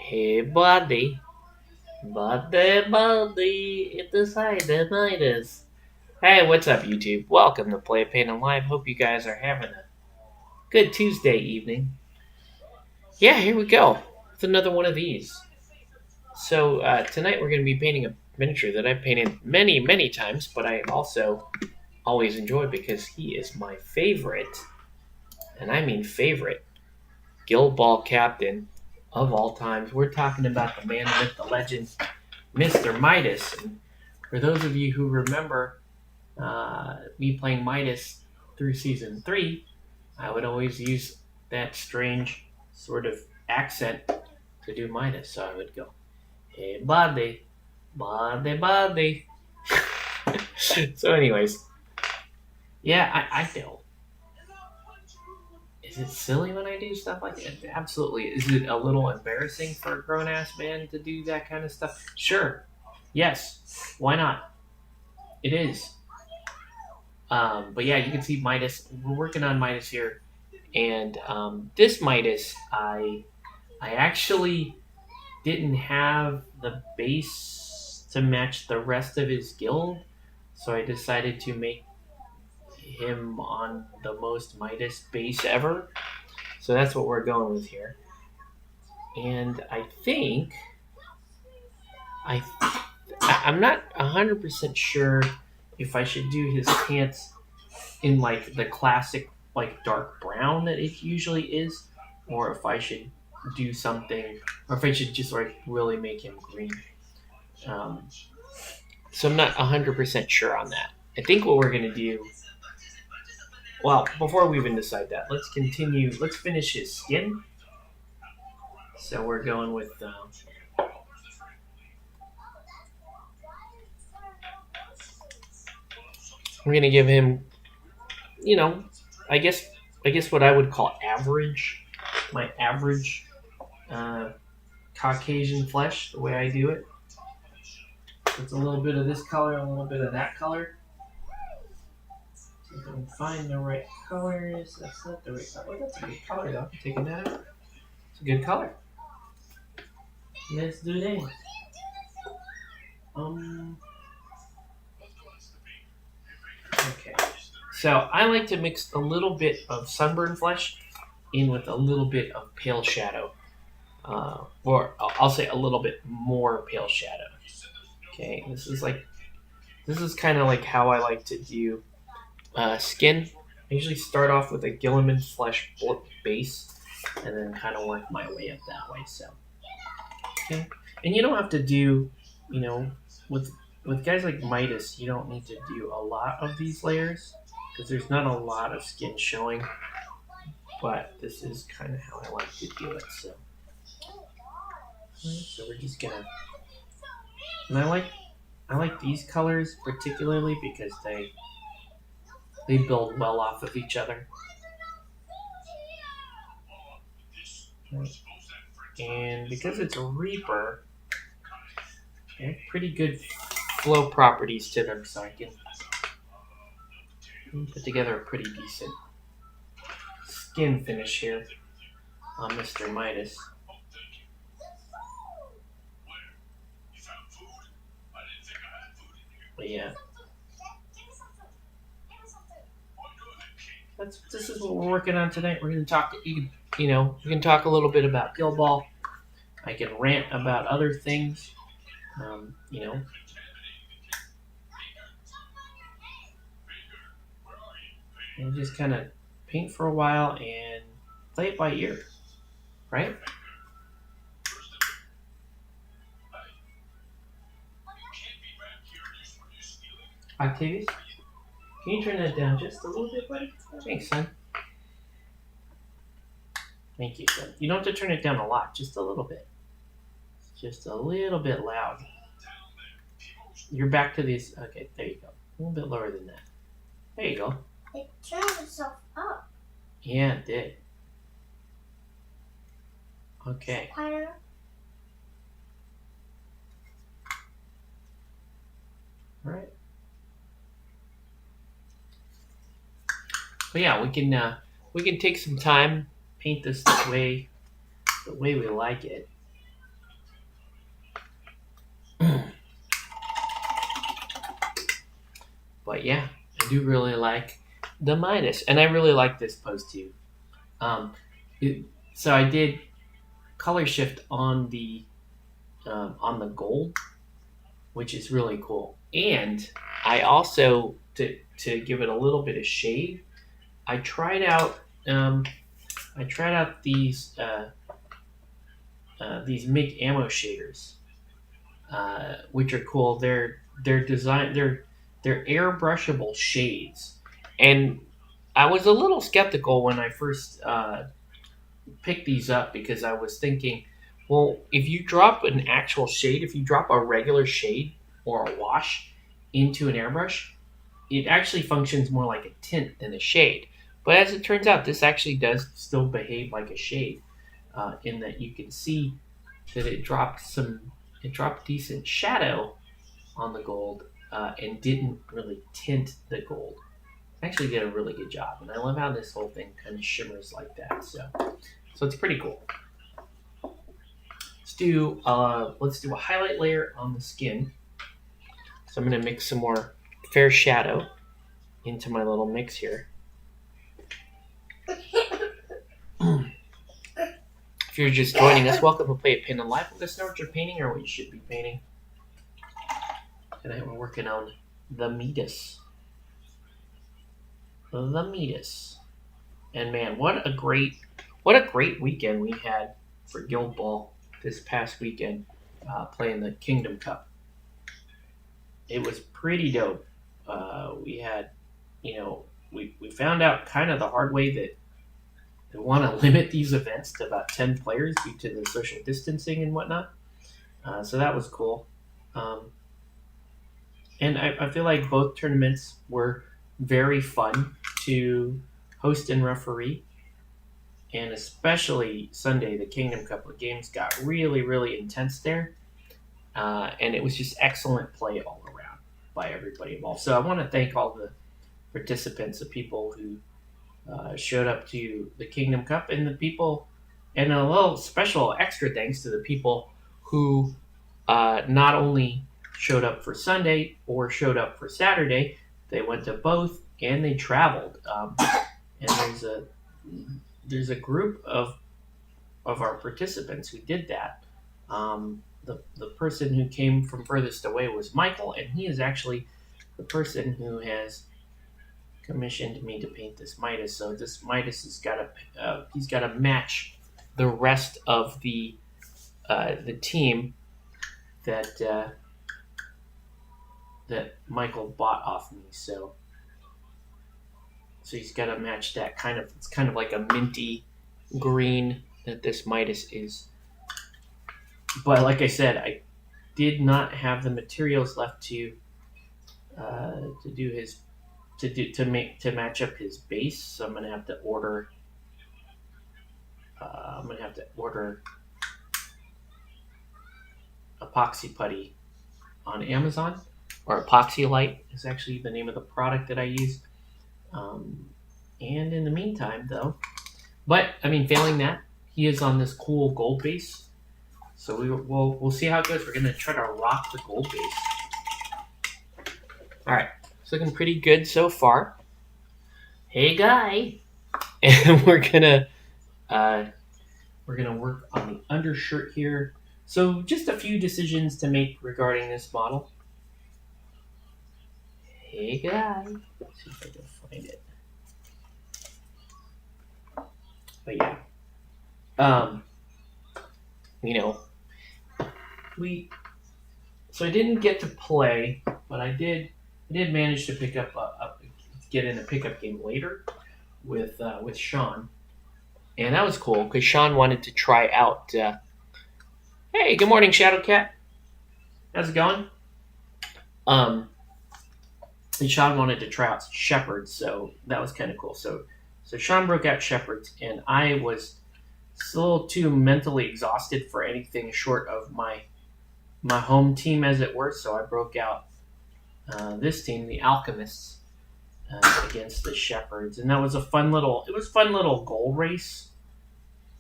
Hey buddy, it's the Midas. Hey, what's up, YouTube? Welcome to Play Pain and Live. Hope you guys are having a good Tuesday evening. Yeah, here we go. It's another one of these. So tonight we're going to be painting a miniature that I've painted many, many times, but I also always enjoy because he is my favorite, and I mean favorite, Guild Ball captain of all times. We're talking about the man, myth, the legend, Mr. Midas. And for those of you who remember me playing Midas through season 3, I would always use that strange sort of accent to do Midas. So I would go, hey, buddy. So, anyways, yeah, I feel. Is it silly when I do stuff like that? Absolutely. Is it a little embarrassing for a grown ass man to do that kind of stuff? Sure. Yes. Why not? It is. But yeah, you can see Midas. We're working on Midas here, and this Midas, I actually didn't have the base to match the rest of his guild, so I decided to make him on the most Midas base ever. So that's what we're going with here, and I think I I'm not 100% sure if I should do his pants in like the classic like dark brown that it usually is, or if I should do something, or if I should just like really make him green. Um, so I'm not 100% sure on that. I think what we're gonna do. Well, before we even decide that, let's continue. Let's finish his skin. So we're going with. We're gonna give him, you know, I guess what I would call average, my average uh, Caucasian flesh, the way I do it. It's a little bit of this color, a little bit of that color. So if I can find the right colors, that's not the right color. Oh, that's a good color though. I'm taking that out. It's a good color. Let's do that. Okay. So I like to mix a little bit of sunburn flesh in with a little bit of pale shadow. Or I'll say a little bit more pale shadow. Okay, this is kind of like how I like to do skin. I usually start off with a Gilliman flesh base, and then kind of work my way up that way. So, okay, and you don't have to do, you know, with guys like Midas, you don't need to do a lot of these layers because there's not a lot of skin showing. But this is kind of how I like to do it. So we're just gonna, and I like these colors particularly because they build well off of each other. And because it's a Reaper, they have pretty good flow properties to them, so I can put together a pretty decent skin finish here on Mr. Midas. But yeah, this is what we're working on tonight. We're going to talk, we can talk a little bit about Guild Ball. I can rant about other things, and just kind of paint for a while and play it by ear, right? Octavius, can you turn that down just a little bit, buddy? Thanks, son. Thank you, son. You don't have to turn it down a lot, just a little bit. Just a little bit loud. You're back to these. Okay, there you go. A little bit lower than that. There you go. It turned itself up. Yeah, it did. Okay. Higher. All right. But yeah, we can take some time, paint this the way we like it. But yeah, I do really like the Midas, and I really like this pose too. Um, it, so I did color shift on the gold, which is really cool. And I also to give it a little bit of shade, I tried out um, I tried out these MIG ammo shaders, which are cool. They're designed they're airbrushable shades, and I was a little skeptical when I first picked these up because I was thinking, well, if you drop an actual shade, if you drop a regular shade or a wash into an airbrush, it actually functions more like a tint than a shade. But as it turns out, this actually does still behave like a shade, in that you can see that it dropped decent shadow on the gold, and didn't really tint the gold. Actually, did a really good job, and I love how this whole thing kind of shimmers like that. So it's pretty cool. Let's do a highlight layer on the skin. So I'm gonna mix some more fair shadow into my little mix here. If you're just joining us, welcome to Play It Paint on Live. Let us know what you're painting or what you should be painting. Tonight we're working on the Midas. The Midas. And man, what a great weekend we had for Guild Ball this past weekend, playing the Kingdom Cup. It was pretty dope. We had, we found out kind of the hard way that they want to limit these events to about 10 players due to the social distancing and whatnot. So that was cool. And I feel like both tournaments were very fun to host and referee. And especially Sunday, the Kingdom Cup, the games got really, really intense there. And it was just excellent play all around by everybody involved. So I want to thank all the participants, the people who showed up to the Kingdom Cup, and a little special extra thanks to the people who not only showed up for Sunday or showed up for Saturday, they went to both and they traveled. And there's a group of our participants who did that. The person who came from furthest away was Michael, and he is actually the person who has commissioned me to paint this Midas. So this Midas has got to match the rest of the team that Michael bought off me. So he's got to match that kind of. It's kind of like a minty green that this Midas is. But like I said, I did not have the materials left to match up his base, so I'm gonna have to order. Epoxy putty on Amazon, or Epoxy Light is actually the name of the product that I use. And in the meantime, though, failing that, he is on this cool gold base. So we'll see how it goes. We're gonna try to rock the gold base. All right, it's looking pretty good so far. Hey, guy, and we're gonna work on the undershirt here. So just a few decisions to make regarding this model. Hey, guy, let's see if I can find it. But yeah, So I didn't get to play, but I did manage to pick up get in a pickup game later with Sean, and that was cool because Sean wanted to try out. Hey, good morning, Shadowcat. How's it going? And Sean wanted to try out Shepherds, so that was kind of cool. So Sean broke out Shepherds, and I was a little too mentally exhausted for anything short of my home team, as it were. So I broke out this team, the Alchemists, against the Shepherds, and that was a fun little goal race.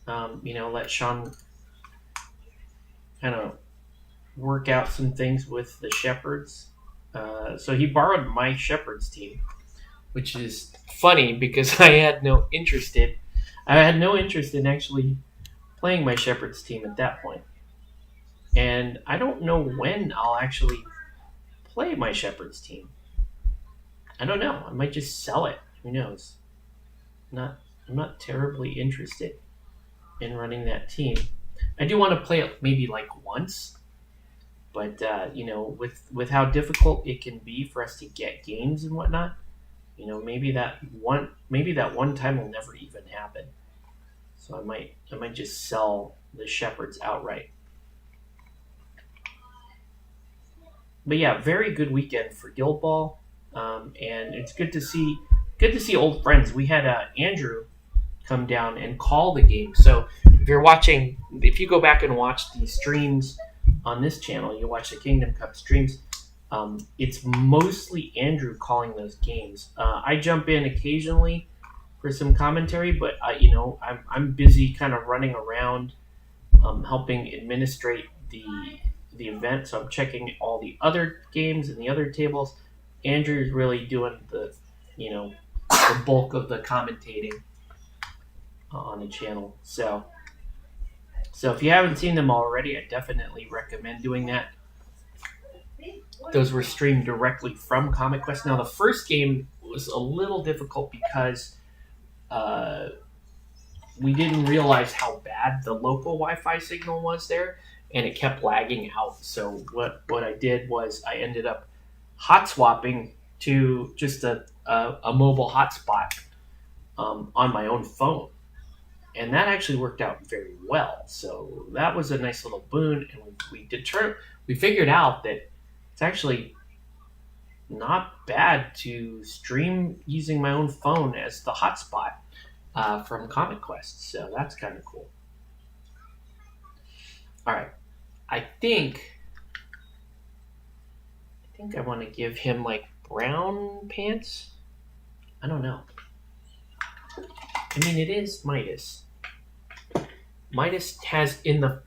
Let Sean kind of work out some things with the Shepherds. So he borrowed my Shepherd's team, which is funny because I had no interest in actually playing my Shepherd's team at that point. And I don't know when I'll actually play my Shepherd's team. I don't know. I might just sell it. Who knows? I'm not terribly interested in running that team. I do want to play it maybe like once, but with how difficult it can be for us to get games and whatnot, maybe that one time will never even happen. So I might just sell the Shepherds outright. But yeah, very good weekend for Guild Ball, and it's good to see old friends. We had Andrew come down and call the game. So if you go back and watch the streams on this channel, you watch the Kingdom Cup streams. It's mostly Andrew calling those games. I jump in occasionally for some commentary, but I'm busy kind of running around, helping administrate the event. So I'm checking all the other games and the other tables. Andrew's really doing the bulk of the commentating on the channel. So if you haven't seen them already, I definitely recommend doing that. Those were streamed directly from Comic Quest. Now the first game was a little difficult because we didn't realize how bad the local Wi-Fi signal was there, and it kept lagging out. So what I did was I ended up hot swapping to just a mobile hotspot on my own phone. And that actually worked out very well. So that was a nice little boon. And we figured out that it's actually not bad to stream using my own phone as the hotspot from Comic Quest. So that's kind of cool. All right. I think I want to give him like brown pants. I don't know. I mean, it is Midas. Midas has in the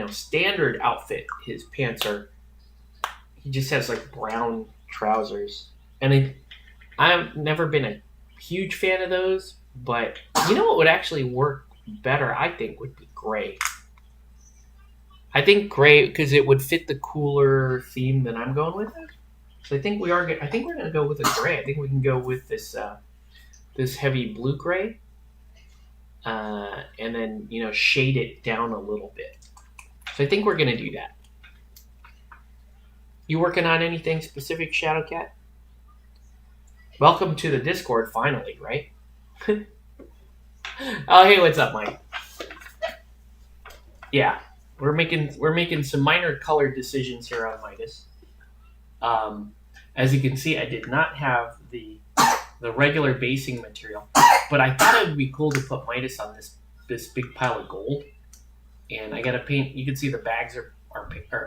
standard outfit, his pants he just has like brown trousers, and I've never been a huge fan of those. But what would actually work better? I think would be gray. I think gray because it would fit the cooler theme that I'm going with. So I think we're going to go with a gray. I think we can go with this heavy blue gray. And then shade it down a little bit. So I think we're gonna do that. You working on anything specific, Shadowcat? Welcome to the Discord, finally, right? Oh, hey, what's up, Mike? Yeah, we're making some minor color decisions here on Midas. As you can see, I did not have the regular basing material, but I thought it would be cool to put Midas on this big pile of gold. And I got to paint. You can see the bags are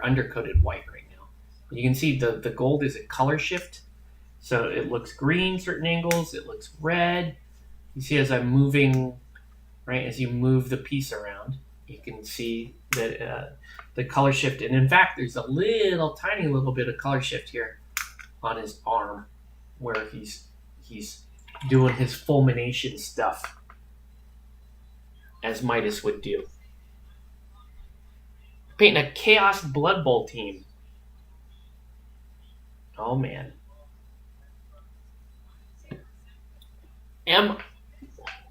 undercoated white right now. You can see the gold is a color shift, so it looks green certain angles. It looks red. You see as I'm moving, right? As you move the piece around, you can see that the color shift. And in fact, there's a tiny little bit of color shift here on his arm, where he's doing his fulmination stuff, as Midas would do. Painting a Chaos Blood Bowl team. Oh, man.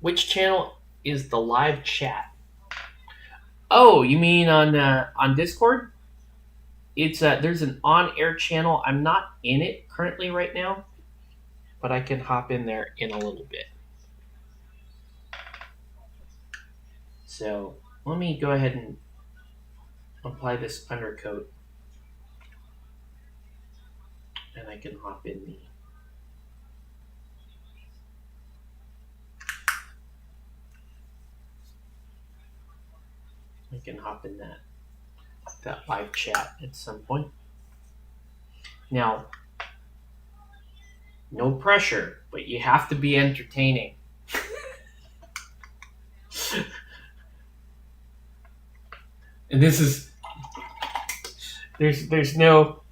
Which channel is the live chat? Oh, you mean on Discord? It's there's an on-air channel. I'm not in it currently right now, but I can hop in there in a little bit. So let me go ahead and apply this undercoat, and I can hop in that live chat at some point. Now, no pressure, but you have to be entertaining. And this is there's no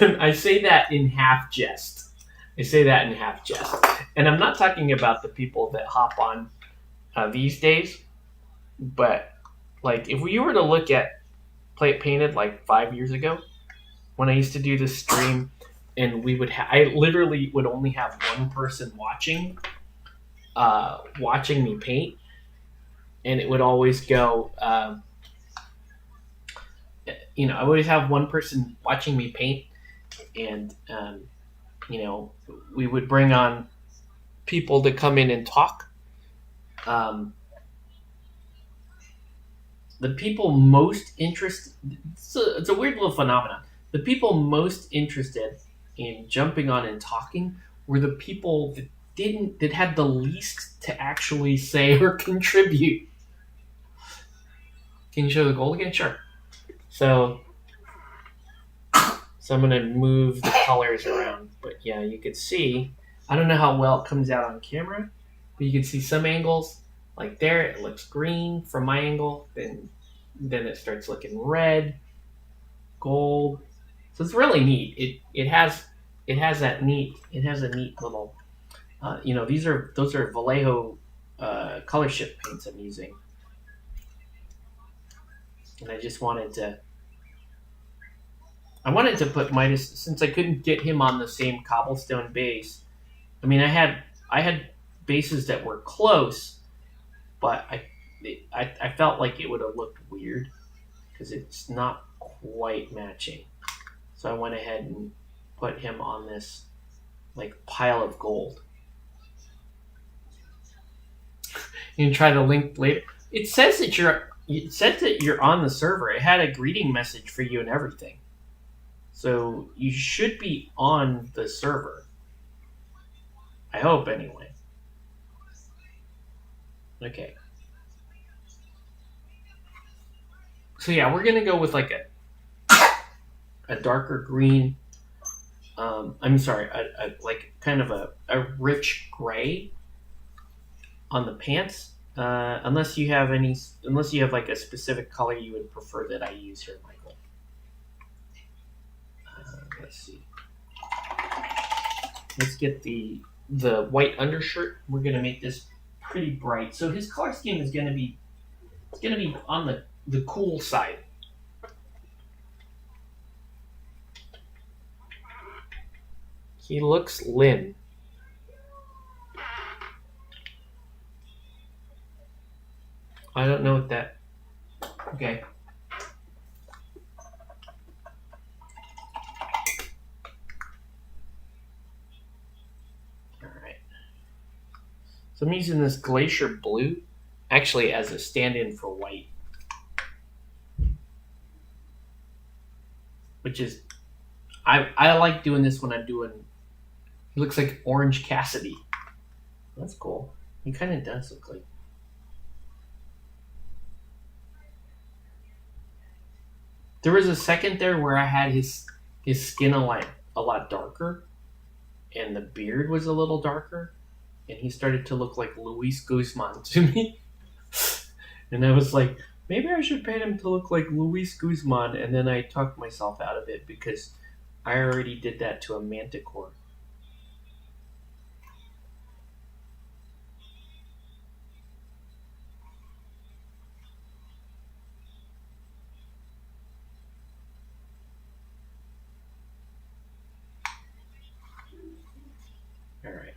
I say that in half jest. And I'm not talking about the people that hop on these days, but like if we were to look at Play It Painted like 5 years ago, when I used to do this stream, and we would I literally would only have one person watching me paint, and it would always go. I would always have one person watching me paint, and we would bring on people to come in and talk. The people most interested, it's a weird little phenomenon. The people most interested in jumping on and talking were the people that had the least to actually say or contribute. Can you show the gold again? Sure. So I'm going to move the colors around. But yeah, you can see, I don't know how well it comes out on camera, but you can see some angles, like there, it looks green from my angle, then it starts looking red, gold. So it's really neat. It has a neat little, those are Vallejo color shift paints I'm using. And I just wanted to put Midas, since I couldn't get him on the same cobblestone base. I mean, I had bases that were close, but I felt like it would have looked weird because it's not quite matching. So I went ahead and put him on this like pile of gold. You can try the link later. It says that you're on the server. It had a greeting message for you and everything. So you should be on the server. I hope, anyway. Okay. So yeah, we're gonna go with like a darker green. I'm sorry, like kind of a rich gray on the pants. Unless you have like a specific color you would prefer that I use here, Michael. Let's see. Let's get the white undershirt. We're gonna make this pretty bright. So his color scheme is gonna be on the cool side. He looks Lynn. I don't know what that. Okay. Alright. So I'm using this glacier blue actually as a stand-in for white. Which is, I like doing this when I'm doing, he looks like Orange Cassidy. That's cool. He kind of does look like. There was a second there where I had his skin a lot darker, and the beard was a little darker, and he started to look like Luis Guzman to me. And I was like, maybe I should paint him to look like Luis Guzman, and then I talked myself out of it because I already did that to a Manticore. All right.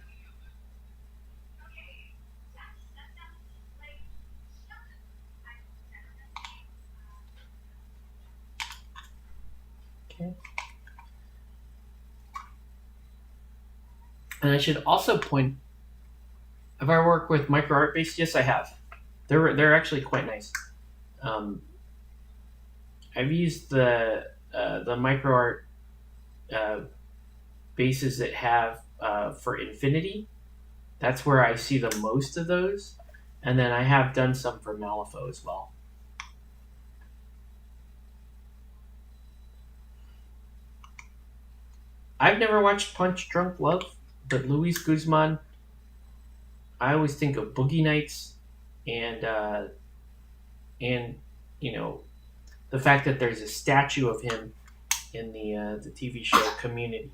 Okay. And I should also point, have I worked with micro art base? Yes, I have. They're actually quite nice. I've used the micro art bases that have for Infinity. That's where I see the most of those, and then I have done some for Malifaux as well. I've never watched Punch Drunk Love, but Luis Guzman, I always think of Boogie Nights, and the fact that there's a statue of him in the TV show Community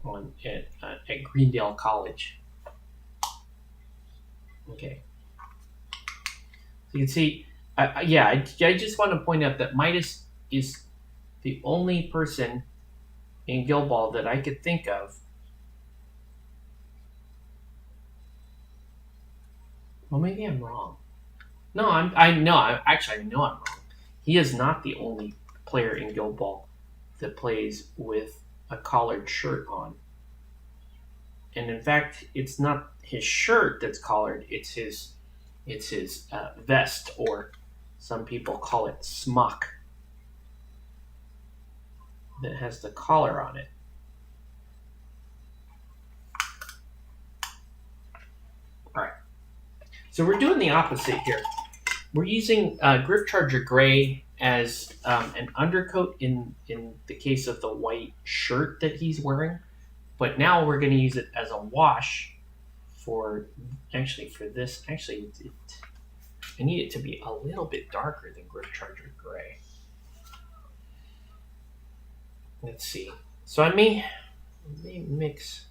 at Greendale College. Okay, so you can see, I just want to point out that Midas is the only person in Guild Ball that I could think of. Well, maybe I'm wrong. No, I know I'm wrong. He is not the only player in Guild Ball that plays with a collared shirt on. And in fact, it's not his shirt that's collared; it's his vest, or some people call it smock, that has the collar on it. All right, so we're doing the opposite here. We're using Griff Charger Gray as an undercoat in the case of the white shirt that he's wearing, but now we're going to use it as a wash for this. Actually, I need it to be a little bit darker than Griff Charger Gray. Let's see. So I may mix.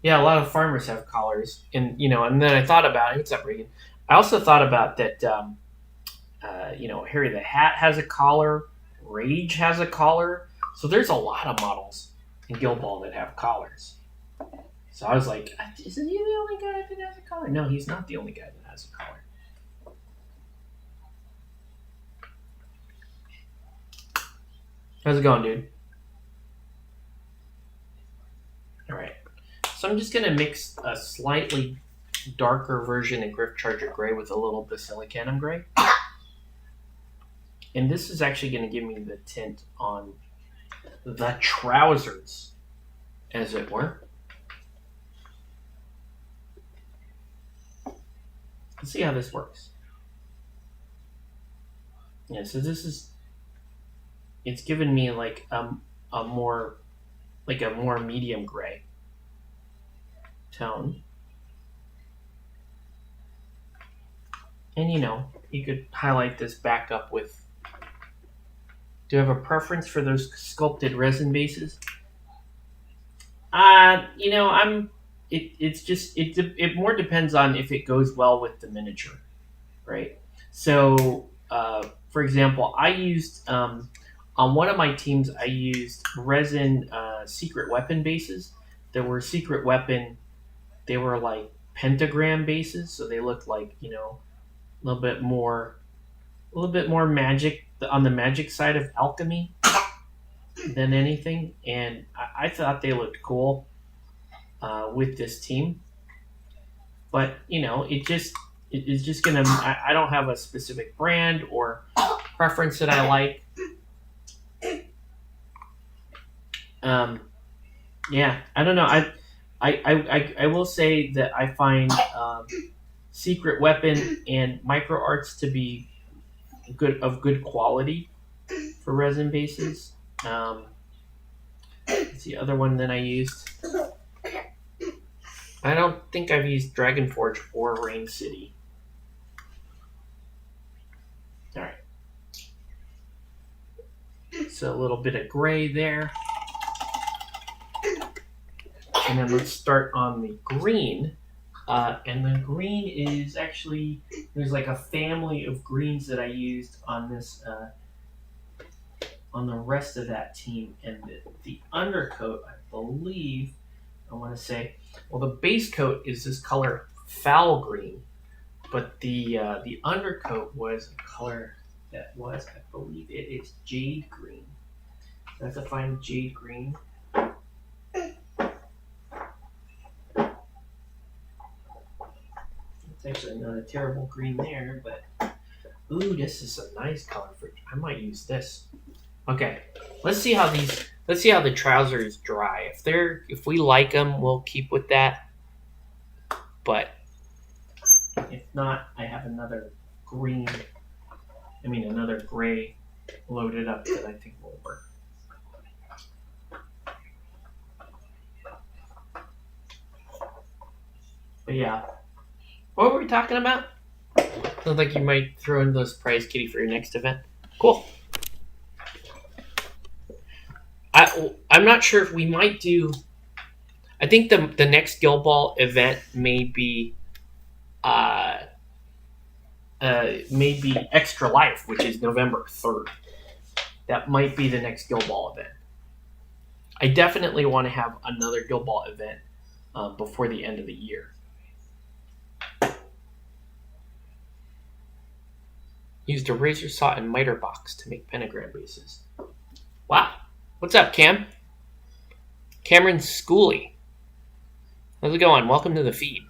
Yeah, a lot of farmers have collars, and and then I thought about it. What's up, Reagan? I also thought about that. Harry the Hat has a collar. Rage has a collar. So there's a lot of models in Guild Ball that have collars. So I was like, isn't he the only guy that has a collar? No, he's not the only guy that has a collar. How's it going, dude? All right. So I'm just going to mix a slightly darker version of Griff Charger Gray with a little Basilicanum Gray. And this is actually going to give me the tint on the trousers, as it were. Let's see how this works. Yeah, so it's given me like a more medium gray tone. And you could highlight this back up with. Do you have a preference for those sculpted resin bases? It more depends on if it goes well with the miniature, right? So, for example, I used on one of my teams, I used resin secret weapon bases. There were secret weapon. They were like pentagram bases, so they looked like a little bit more magic on the magic side of alchemy than anything, and I thought they looked cool with this team. But it is just gonna. I don't have a specific brand or preference that I like. Yeah, I don't know. I will say that I find secret weapon and micro arts to be good quality for resin bases. It's the other one that I used. I don't think I've used Dragonforge or Rain City. All right. So a little bit of gray there. And then let's start on the green. And the green is actually, there's like a family of greens that I used on this, on the rest of that team. And the undercoat, I believe, I want to say, well, the base coat is this color foul green, but the undercoat was a color that was, I believe it is jade green. So I have to find jade green. It's actually not a terrible green there, but ooh, this is a nice color for. I might use this. Okay, let's see how the trousers dry. If we like them, we'll keep with that. But if not, I have another gray loaded up that I think will work. But yeah. What were we talking about? Sounds like you might throw in those prize kitty for your next event. Cool. I'm not sure if we might do. I think the next Guild Ball event may be Extra Life, which is November 3rd. That might be the next Guild Ball event. I definitely want to have another Guild Ball event before the end of the year. Used a razor saw and miter box to make pentagram bases. Wow. What's up, Cam? Cameron Schooley. How's it going? Welcome to the feed.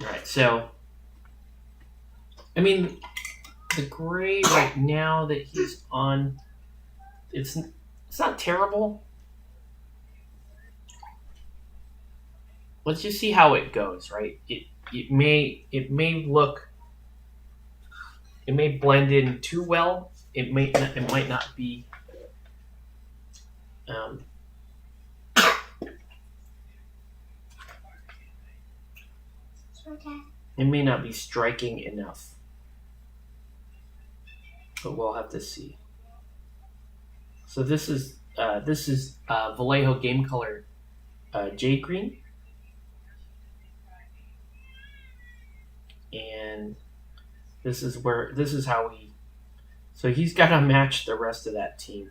Alright, so I mean the gray right now that he's on, it's not terrible. Let's just see how it goes, right? It may blend in too well. It might not be. Okay. It may not be striking enough, but we'll have to see. So this is Vallejo Game Color Jade Green. And this is how so he's got to match the rest of that team.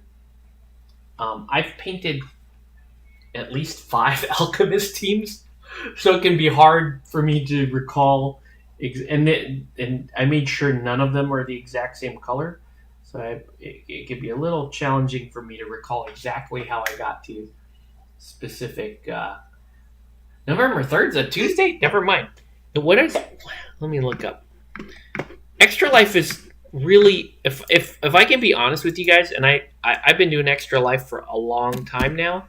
I've painted at least 5 Alchemist teams, so it can be hard for me to recall. And I made sure none of them were the exact same color, so it could be a little challenging for me to recall exactly how I got to specific. November 3rd is a Tuesday? Never mind. Let me look up. Extra Life is really, if I can be honest with you guys, and I've been doing Extra Life for a long time now,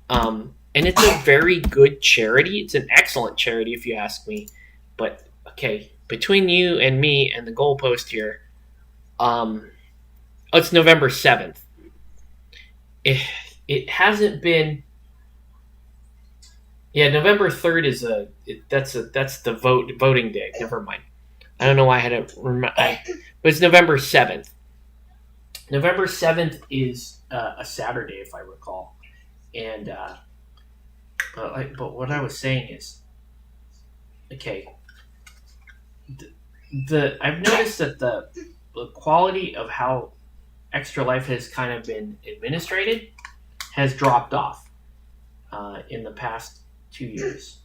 and it's a very good charity. It's an excellent charity if you ask me. But okay, between you and me and the goalpost here, it's November 7th. It hasn't been. Yeah, November 3rd is that's the voting day. Never mind. I don't know why I had to remember, but it's November 7th. November 7th is a Saturday, if I recall. And but what I was saying is, okay, I've noticed that the quality of how Extra Life has kind of been administrated has dropped off in the past 2 years,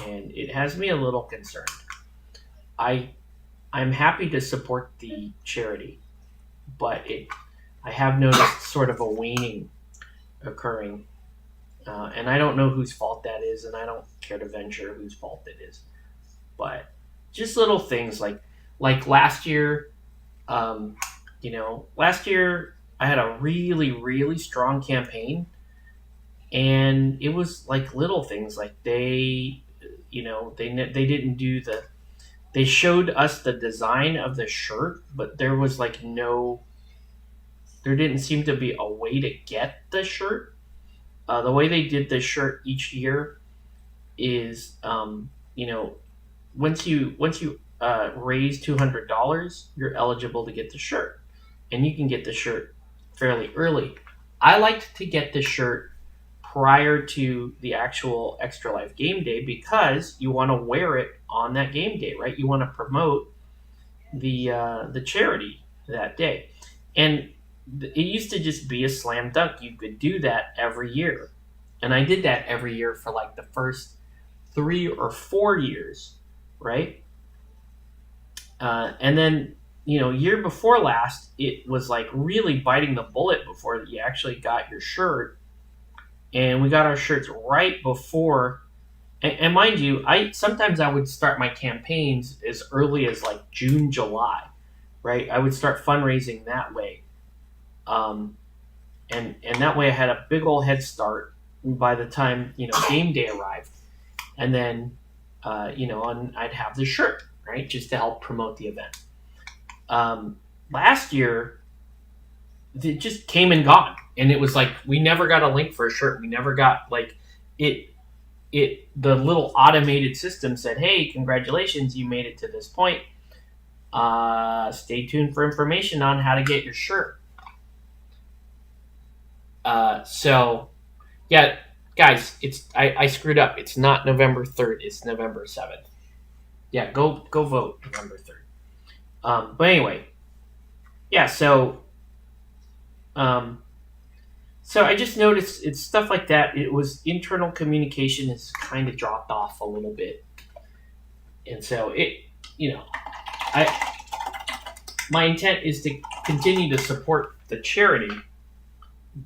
and it has me a little concerned. I'm happy to support the charity, but I have noticed sort of a waning occurring, and I don't know whose fault that is, and I don't care to venture whose fault it is. But just little things like last year, last year I had a really, really strong campaign. And it was like little things, like they didn't do they showed us the design of the shirt, but there was there didn't seem to be a way to get the shirt. The way they did the shirt each year is, once you raise $200, you're eligible to get the shirt, and you can get the shirt fairly early. I liked to get the shirt prior to the actual Extra Life game day because you want to wear it on that game day, right? You want to promote the charity that day. And it used to just be a slam dunk. You could do that every year. And I did that every year for like the first 3 or 4 years, right? And then, year before last, it was like really biting the bullet before you actually got your shirt. And we got our shirts right before, and mind you, sometimes I would start my campaigns as early as like June, July, right? I would start fundraising that way, and that way I had a big old head start by the time game day arrived, and then and I'd have the shirt, right, just to help promote the event. Last year, it just came and gone. And it was like, we never got a link for a shirt. We never got the little automated system said, hey, congratulations, you made it to this point. Stay tuned for information on how to get your shirt. So yeah, guys, I screwed up. It's not November 3rd. It's November 7th. Yeah, go vote November 3rd. But anyway, yeah. Um, so I just noticed it's stuff like that. It was internal communication has kind of dropped off a little bit, and so I my intent is to continue to support the charity,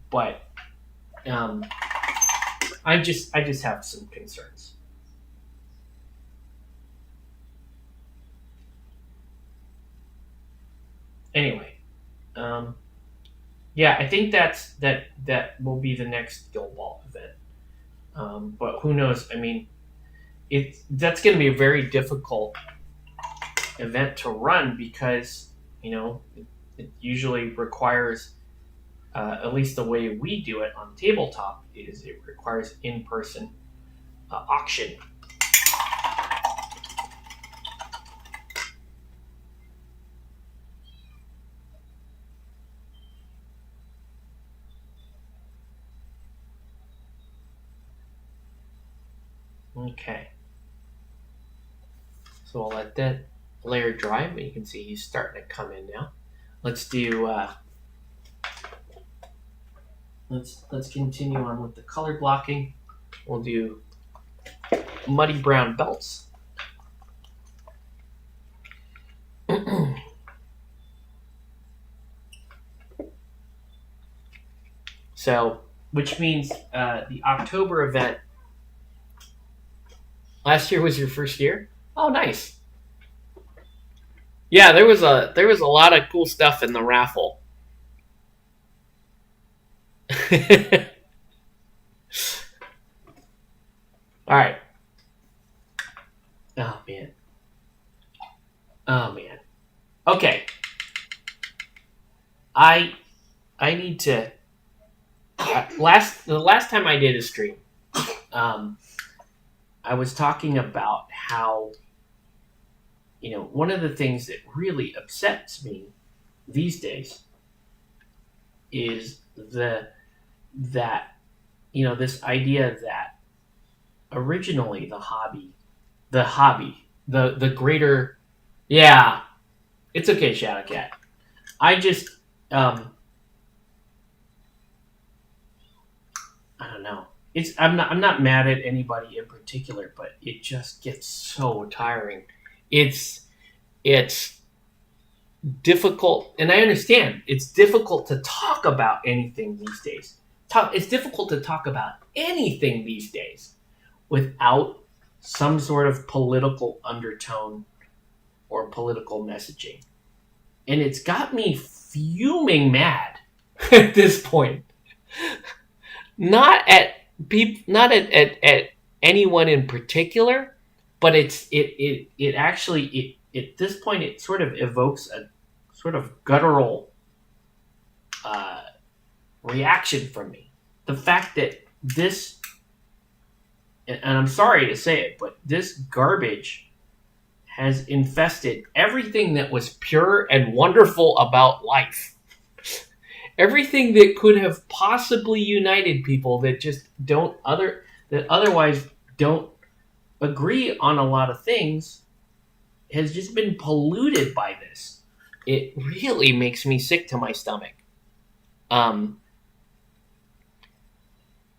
but um, I just have some concerns. Anyway, um, yeah, I think that will be the next Guild Ball event. But who knows? I mean, that's going to be a very difficult event to run because it usually requires at least the way we do it on tabletop is it requires in-person auction. Okay, so I'll let that layer dry, but you can see he's starting to come in now. Let's do let's continue on with the color blocking. We'll do muddy brown belts. So, which means the October event. Last year was your first year. Oh, nice. Yeah, there was a lot of cool stuff in the raffle. All right. Oh man. Oh man. Okay. I need to. The last time I did a stream, um, I was talking about how one of the things that really upsets me these days is that this idea that originally the greater, yeah, it's okay, Shadow Cat. I just I don't know. I'm not mad at anybody in particular, but it just gets so tiring. It's difficult, and I understand it's difficult to talk about anything these days. It's difficult to talk about anything these days without some sort of political undertone or political messaging. And it's got me fuming mad at this point. Not at anyone in particular, but it actually at this point it sort of evokes a sort of guttural reaction from me. The fact that this, and I'm sorry to say it, but this garbage has infested everything that was pure and wonderful about life. Everything that could have possibly united people that just that otherwise don't agree on a lot of things has just been polluted by this. It really makes me sick to my stomach.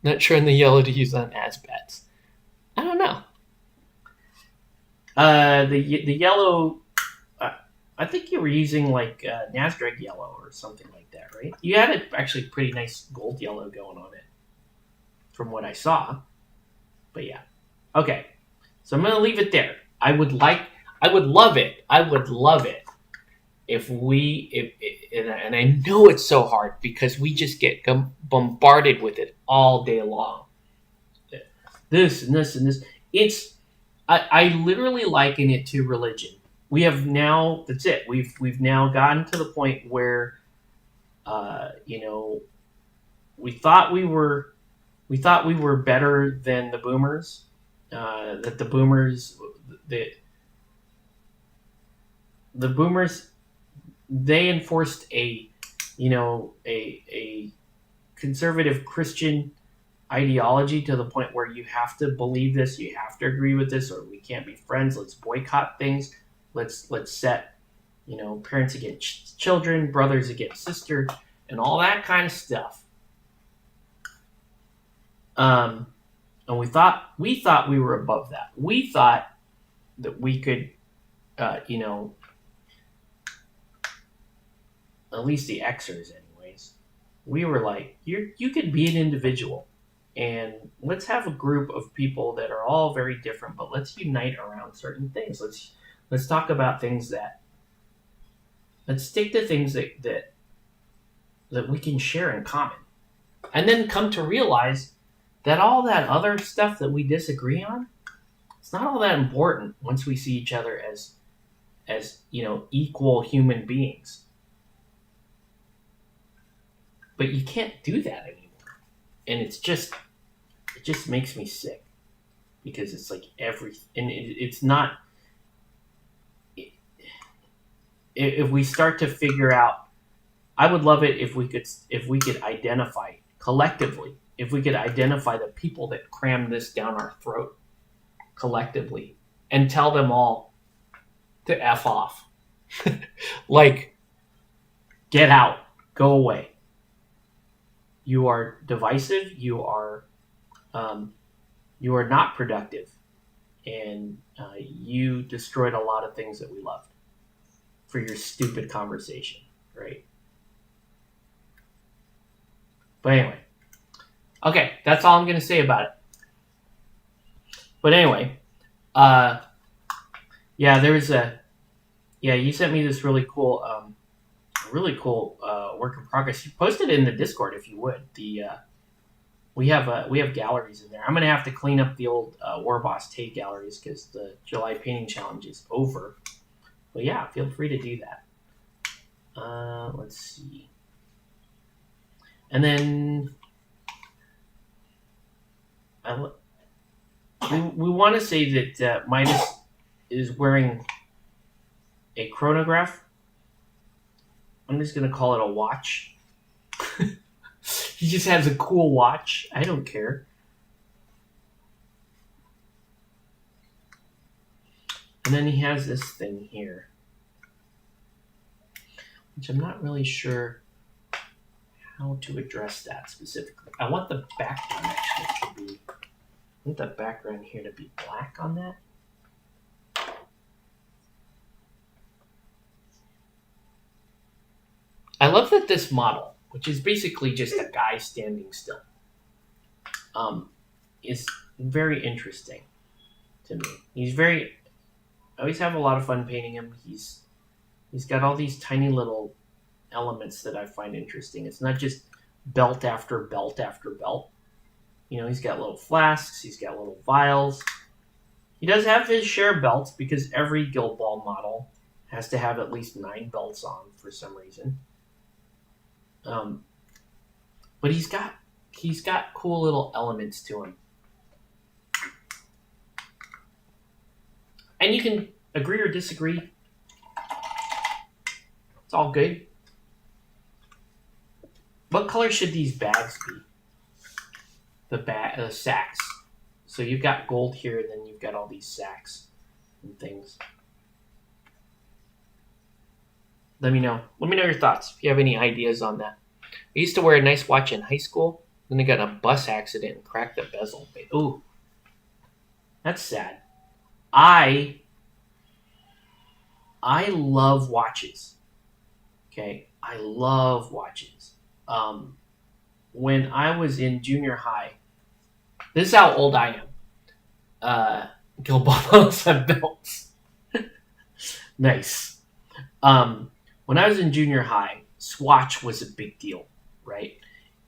Not showing the yellow to use on Asbats. I don't know. The yellow. I think you were using like Nasdaq yellow or something like that, right? You had actually pretty nice gold yellow going on it, from what I saw. But yeah, okay. So I'm gonna leave it there. I would love it if and I know it's so hard because we just get bombarded with it all day long. This and this and this. I literally liken it to religion. We have now. That's it. We've now gotten to the point where, we thought we were better than the boomers. That the boomers, the boomers, they enforced a conservative Christian ideology to the point where you have to believe this, you have to agree with this, or we can't be friends. Let's boycott things. Let's set, parents against children, brothers against sisters, and all that kind of stuff. And we thought we were above that. We thought that we could, at least the Xers, anyways. We were like, you could be an individual, and let's have a group of people that are all very different, but let's unite around certain things. Let's talk about things let's stick to things that we can share in common, and then come to realize that all that other stuff that we disagree on, it's not all that important once we see each other as equal human beings. But you can't do that anymore, and it just makes me sick, because it's like it's not. If we start to figure out, I would love it if we could identify collectively, if we could identify the people that cram this down our throat collectively, and tell them all to F off. Like, get out, go away. You are divisive, you are not productive, and you destroyed a lot of things that we loved for your stupid conversation, right? But anyway, okay, that's all I'm going to say about it. But anyway, you sent me this really cool work in progress. You posted it in the Discord if you would. We have galleries in there. I'm going to have to clean up the old War Boss Tate galleries because the July painting challenge is over. But yeah, feel free to do that. Let's see. And then we want to say that Midas is wearing a chronograph. I'm just going to call it a watch. He just has a cool watch. I don't care. And then he has this thing here, which I'm not really sure how to address that specifically. I want the background here to be black on that. I love that this model, which is basically just a guy standing still, is very interesting to me. I always have a lot of fun painting him. He's got all these tiny little elements that I find interesting. It's not just belt after belt after belt. He's got little flasks. He's got little vials. He does have his share of belts because every Guild Ball model has to have at least 9 belts on for some reason. But he's got cool little elements to him. And you can agree or disagree. It's all good. What color should these bags be? The sacks. So you've got gold here, and then you've got all these sacks and things. Let me know. Let me know your thoughts if you have any ideas on that. I used to wear a nice watch in high school. Then I got in a bus accident and cracked the bezel. Ooh, that's sad. I love watches. Okay, I love watches. When I was in junior high, this is how old I am. Guild Ball models have belts. Nice. When I was in junior high, Swatch was a big deal, right?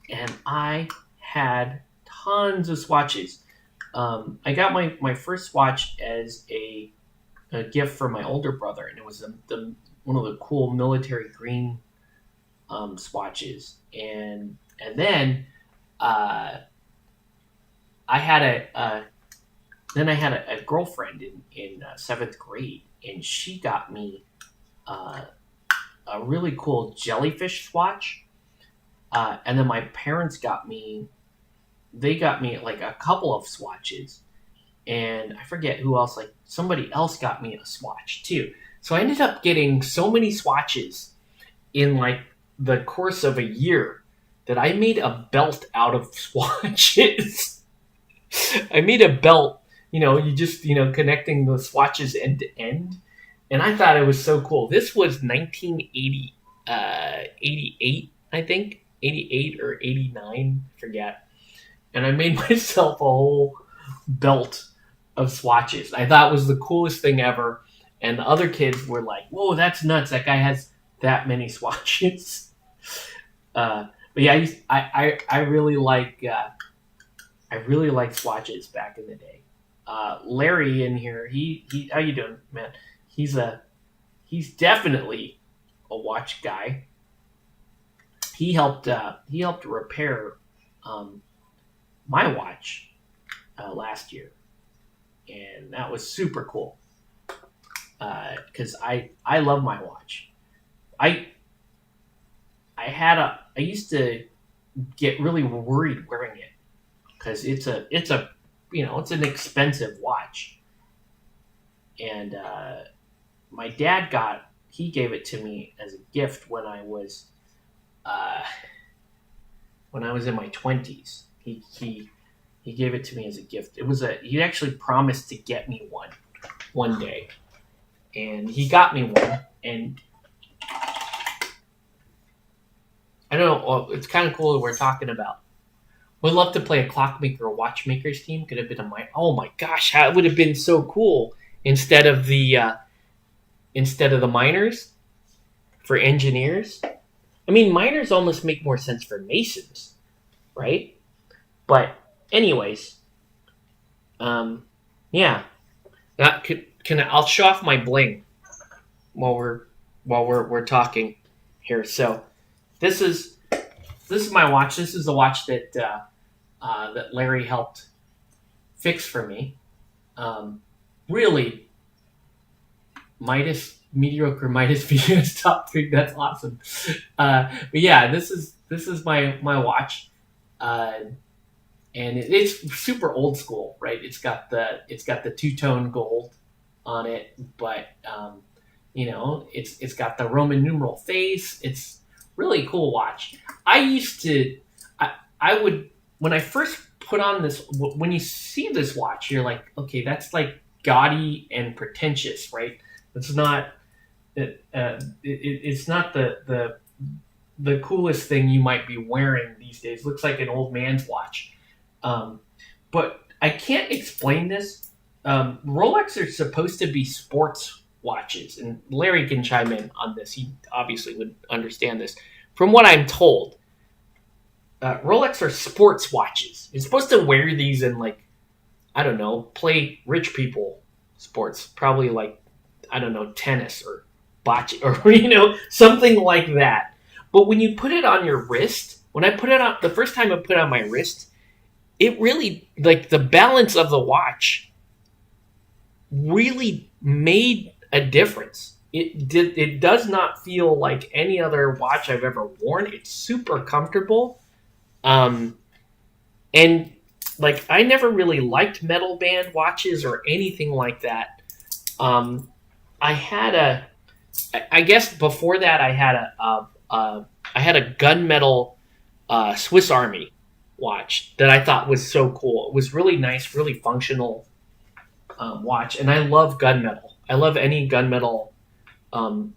And I had tons of swatches. I got my first swatch as a gift from my older brother, and it was one of the cool military green swatches. And then I had a girlfriend in 7th grade, and she got me a really cool jellyfish swatch. And then my parents got me. They got me like a couple of swatches, and I forget who else. Like somebody else got me a swatch too. So I ended up getting so many swatches in like the course of a year that I made a belt out of swatches. I made a belt, you just, connecting the swatches end to end. And I thought it was so cool. This was 1980, 88, I think, 88 or 89, forget. And I made myself a whole belt of swatches. I thought it was the coolest thing ever. And the other kids were like, whoa, that's nuts. That guy has that many swatches. But yeah, I really like swatches back in the day. Larry in here, he how you doing, man? He's definitely a watch guy. He helped repair my watch last year, and that was super cool. Because I love my watch. I used to get really worried wearing it because it's an expensive watch, and my dad gave it to me as a gift when I was in my 20s. He gave it to me as a gift. He actually promised to get me one day, and he got me one. And I don't know. It's kind of cool that we're talking about. Would love to play a clockmaker or watchmakers team. Could have been oh my gosh, that would have been so cool instead of the miners for engineers. I mean, miners almost make more sense for masons, right? But anyways, yeah. I'll show off my bling while we're talking here. So this is my watch. This is a watch that that Larry helped fix for me. Really, mediocre Midas Venus top three. That's awesome. But yeah, this is my watch, and it's super old school, right? It's got the two-tone gold on it, but it's got the Roman numeral face. It's really cool watch. I would, when I first put on this, when you see this watch, you're like, okay, that's like gaudy and pretentious, right? It's not it's not the coolest thing you might be wearing these days. Looks like an old man's watch. But I can't explain this. Rolex are supposed to be sports watches, and Larry can chime in on this. He obviously would understand this. From what I'm told, Rolex are sports watches. You're supposed to wear these in, like, I don't know, play rich people sports. Probably like, I don't know, tennis or bocce or, something like that. But when you put it on your wrist, when I put it on, the first time I put it on my wrist, it really, like, the balance of the watch really made a difference. It does not feel like any other watch I've ever worn. It's super comfortable. And like, I never really liked metal band watches or anything like that. I guess before that I had a gunmetal Swiss Army watch that I thought was so cool. It was really nice, really functional watch, and I love gunmetal. I love any gunmetal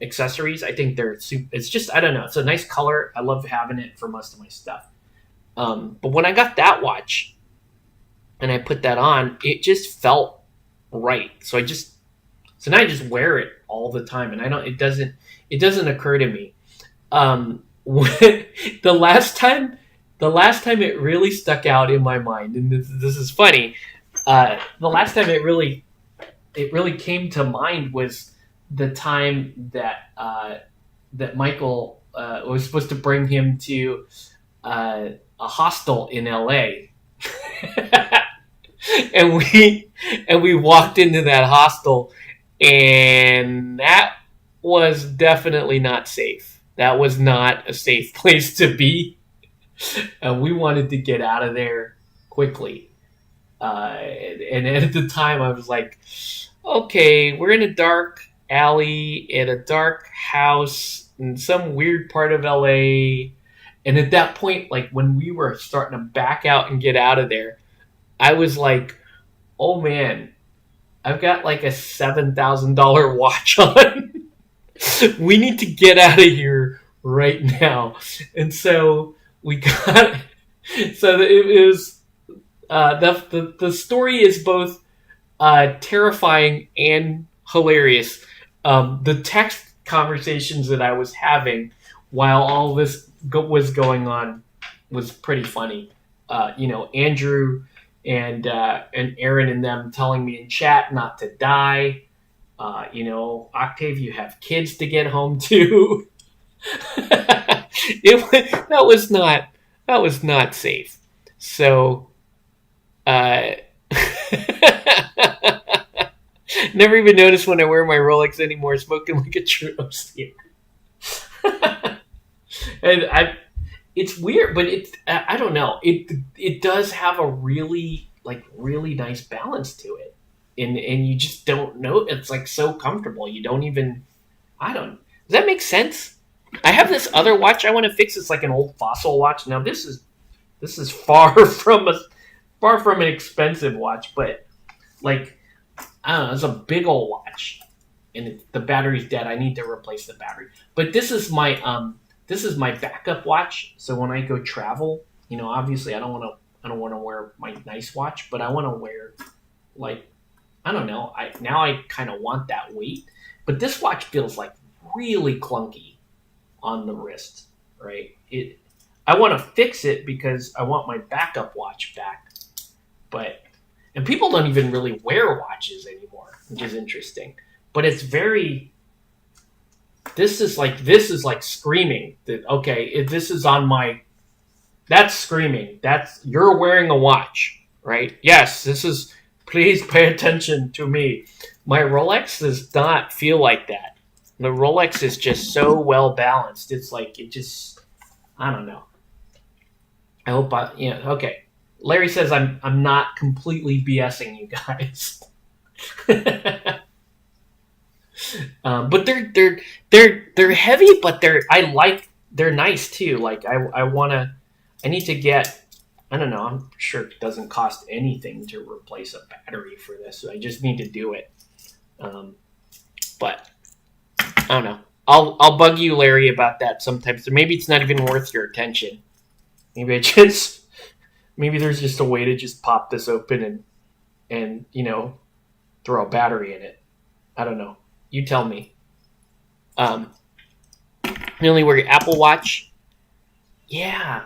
accessories. I think they're super. It's just, I don't know. It's a nice color. I love having it for most of my stuff. But when I got that watch and I put that on, it just felt right. So now I just wear it all the time, and it doesn't occur to me. The last time it really stuck out in my mind, and this is funny. The last time it really came to mind was the time that Michael was supposed to bring him to a hostel in LA. and we walked into that hostel, and that was definitely not safe. That was not a safe place to be. and we wanted to get out of there quickly. And at the time, I was like, okay, we're in a dark alley in a dark house in some weird part of LA. And at that point, like when we were starting to back out and get out of there, I was like, oh man, I've got like a $7,000 watch on. We need to get out of here right now. And so we got, so it was, the story is both terrifying and hilarious. The text conversations that I was having while all this was going on was pretty funny. Andrew and Aaron and them telling me in chat not to die. Octave, you have kids to get home to. That was not safe. So, never even noticed when I wear my Rolex anymore, smoking like a true here. And it's weird, but I don't know. It does have a really nice balance to it, and you just don't know. It's like so comfortable. You don't even. I don't. Does that make sense? I have this other watch I want to fix. It's like an old Fossil watch. Now this is far from an expensive watch, but like I don't know, it's a big old watch, and the battery's dead. I need to replace the battery. But this is my backup watch. So when I go travel, obviously I don't want to wear my nice watch, but I want to wear like I don't know. I kind of want that weight, but this watch feels like really clunky on the wrist, right? I want to fix it because I want my backup watch back, and people don't even really wear watches anymore, which is interesting. But it's very. This is like screaming that okay, if this is on my. That's screaming. That's you're wearing a watch, right? Yes, this is. Please pay attention to me. My Rolex does not feel like that. The Rolex is just so well balanced. It's like it just. I don't know. I hope okay. Larry says I'm not completely BSing you guys. But they're heavy, but they're nice too. Like I need to get. I don't know. I'm sure it doesn't cost anything to replace a battery for this. So I just need to do it. But I don't know. I'll bug you, Larry, about that sometimes. Or maybe it's not even worth your attention. Maybe there's just a way to just pop this open and throw a battery in it. I don't know. You tell me. You only wear your Apple Watch? Yeah.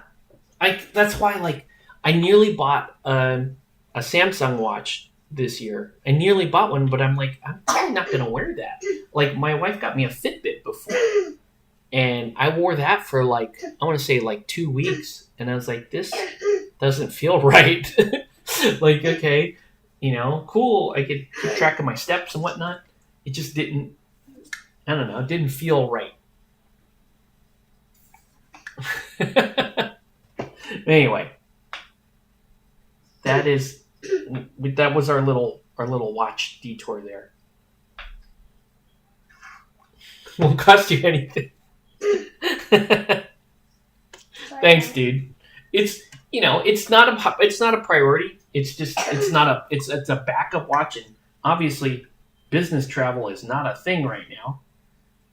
That's why I nearly bought a Samsung watch this year. I nearly bought one, but I'm like, I'm probably not going to wear that. Like, my wife got me a Fitbit before, and I wore that for I want to say 2 weeks, and I was like, this doesn't feel right. Okay, cool. I could keep track of my steps and whatnot. It just didn't, I don't know, it didn't feel right. Anyway, that was our little watch detour there. Won't cost you anything. Thanks, dude. It's not a priority. It's a backup watch, and obviously business travel is not a thing right now.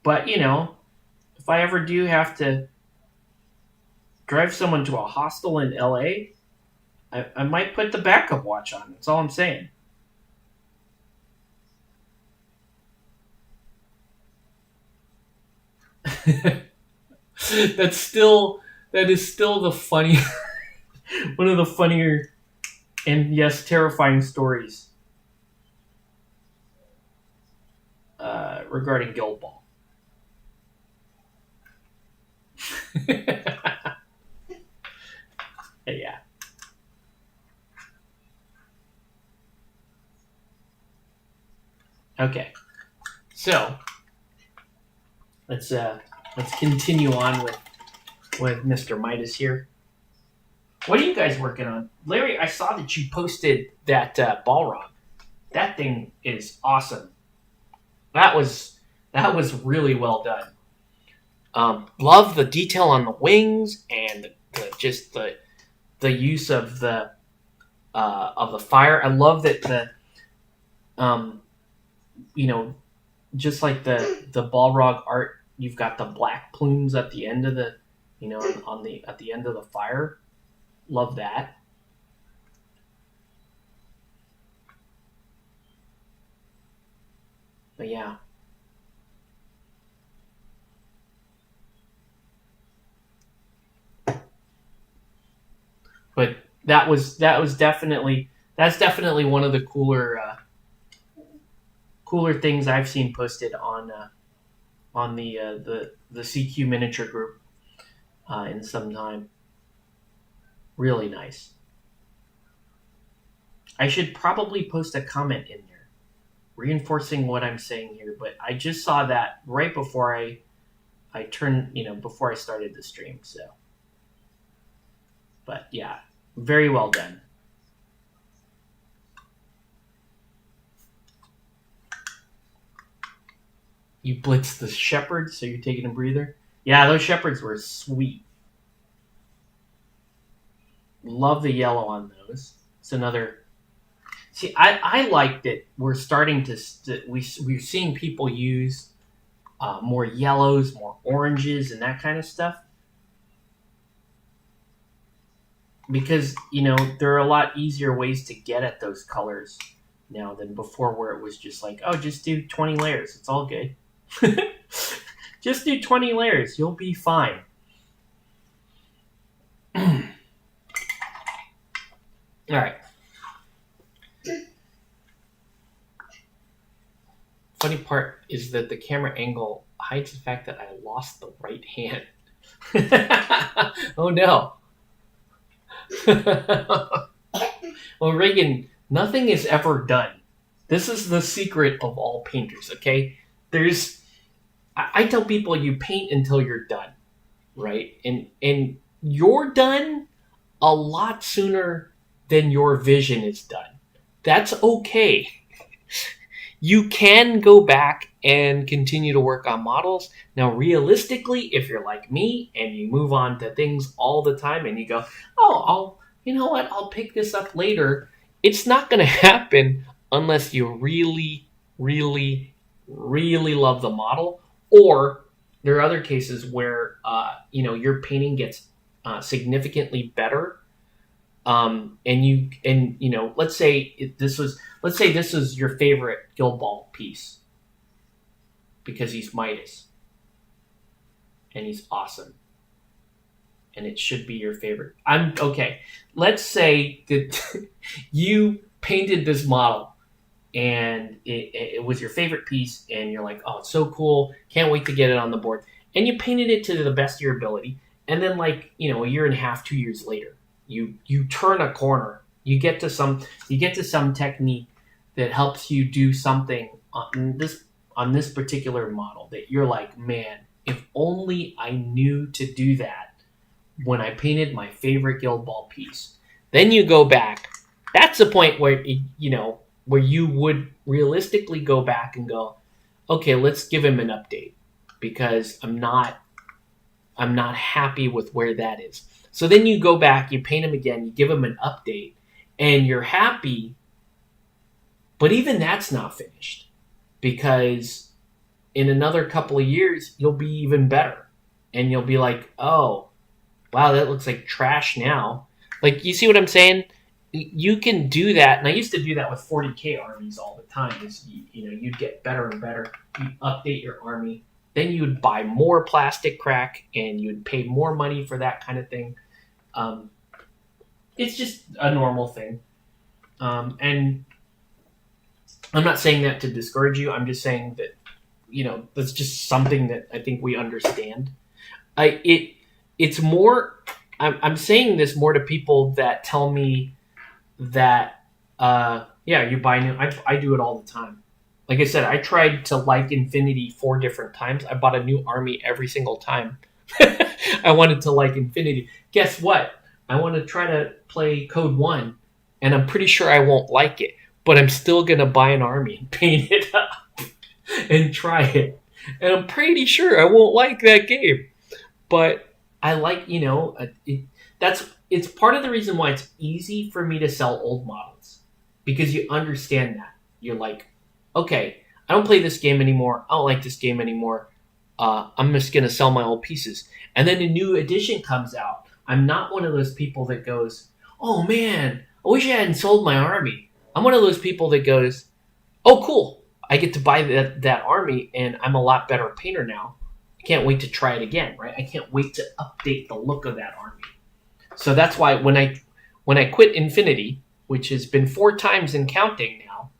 But if I ever do have to drive someone to a hostel in LA, I might put the backup watch on. That's all I'm saying. that is still the funny one of the funnier and yes, terrifying stories regarding Guild Ball. Yeah. Okay. So let's continue on with Mr. Midas here. What are you guys working on? Larry, I saw that you posted that Balrog. That thing is awesome. That was really well done. Love the detail on the wings and just the use of the fire. I love that you know, just like the Balrog art, you've got the black plumes at the end of the, on the at the end of the fire. Love that. But yeah. But that's definitely one of the cooler things I've seen posted on the CQ miniature group in some time. Really nice. I should probably post a comment in there reinforcing what I'm saying here, but I just saw that right before I turned, before I started the stream, so. But yeah, very well done. You blitzed the shepherd, so you're taking a breather? Yeah, those shepherds were sweet. Love the yellow on those. It's another. See, I like that we're starting to we're seeing people use more yellows, more oranges, and that kind of stuff. Because there are a lot easier ways to get at those colors now than before, where it was just like, oh, just do 20 layers. It's all good. Just do 20 layers. You'll be fine. All right. Funny part is that the camera angle hides the fact that I lost the right hand. Oh no. Well, Reagan, nothing is ever done. This is the secret of all painters, okay? I tell people you paint until you're done, right? And you're done a lot sooner than your vision is done. That's okay. You can go back and continue to work on models. Now, realistically, if you're like me and you move on to things all the time and you go, oh, I'll pick this up later. It's not going to happen unless you really, really, really love the model. Or there are other cases where, your painting gets significantly better. Let's say this is your favorite Guild Ball piece because he's Midas and he's awesome and it should be your favorite. Let's say that you painted this model and it was your favorite piece and you're like, oh, it's so cool, can't wait to get it on the board, and you painted it to the best of your ability, and then a year and a half, 2 years later, you turn a corner. You get to some technique that helps you do something on this particular model that you're like, man, if only I knew to do that when I painted my favorite Guild Ball piece. Then you go back. That's the point where where you would realistically go back and go, okay, let's give him an update because I'm not happy with where that is. So then you go back, you paint him again, you give him an update, and you're happy, but even that's not finished because in another couple of years, you'll be even better. And you'll be like, oh, wow, that looks like trash now. Like, you see what I'm saying? You can do that, and I used to do that with 40K armies all the time. You'd get better and better. You update your army. Then you would buy more plastic crack, and you would pay more money for that kind of thing. It's just a normal thing. And I'm not saying that to discourage you. I'm just saying that, that's just something that I think we understand. It's more, I'm saying this more to people that tell me that, you buy new. I do it all the time. Like I said, I tried to like Infinity 4 different times. I bought a new army every single time. I wanted to like Infinity. Guess what? I want to try to play Code 1, and I'm pretty sure I won't like it, but I'm still going to buy an army and paint it up and try it. And I'm pretty sure I won't like that game. But I like, it's part of the reason why it's easy for me to sell old models, because you understand that. You're like, okay, I don't play this game anymore. I don't like this game anymore. I'm just going to sell my old pieces. And then a new edition comes out. I'm not one of those people that goes, oh man, I wish I hadn't sold my army. I'm one of those people that goes, oh cool, I get to buy that army and I'm a lot better painter now. I can't wait to try it again, right? I can't wait to update the look of that army. So that's why when I quit Infinity, which has been 4 times and counting now,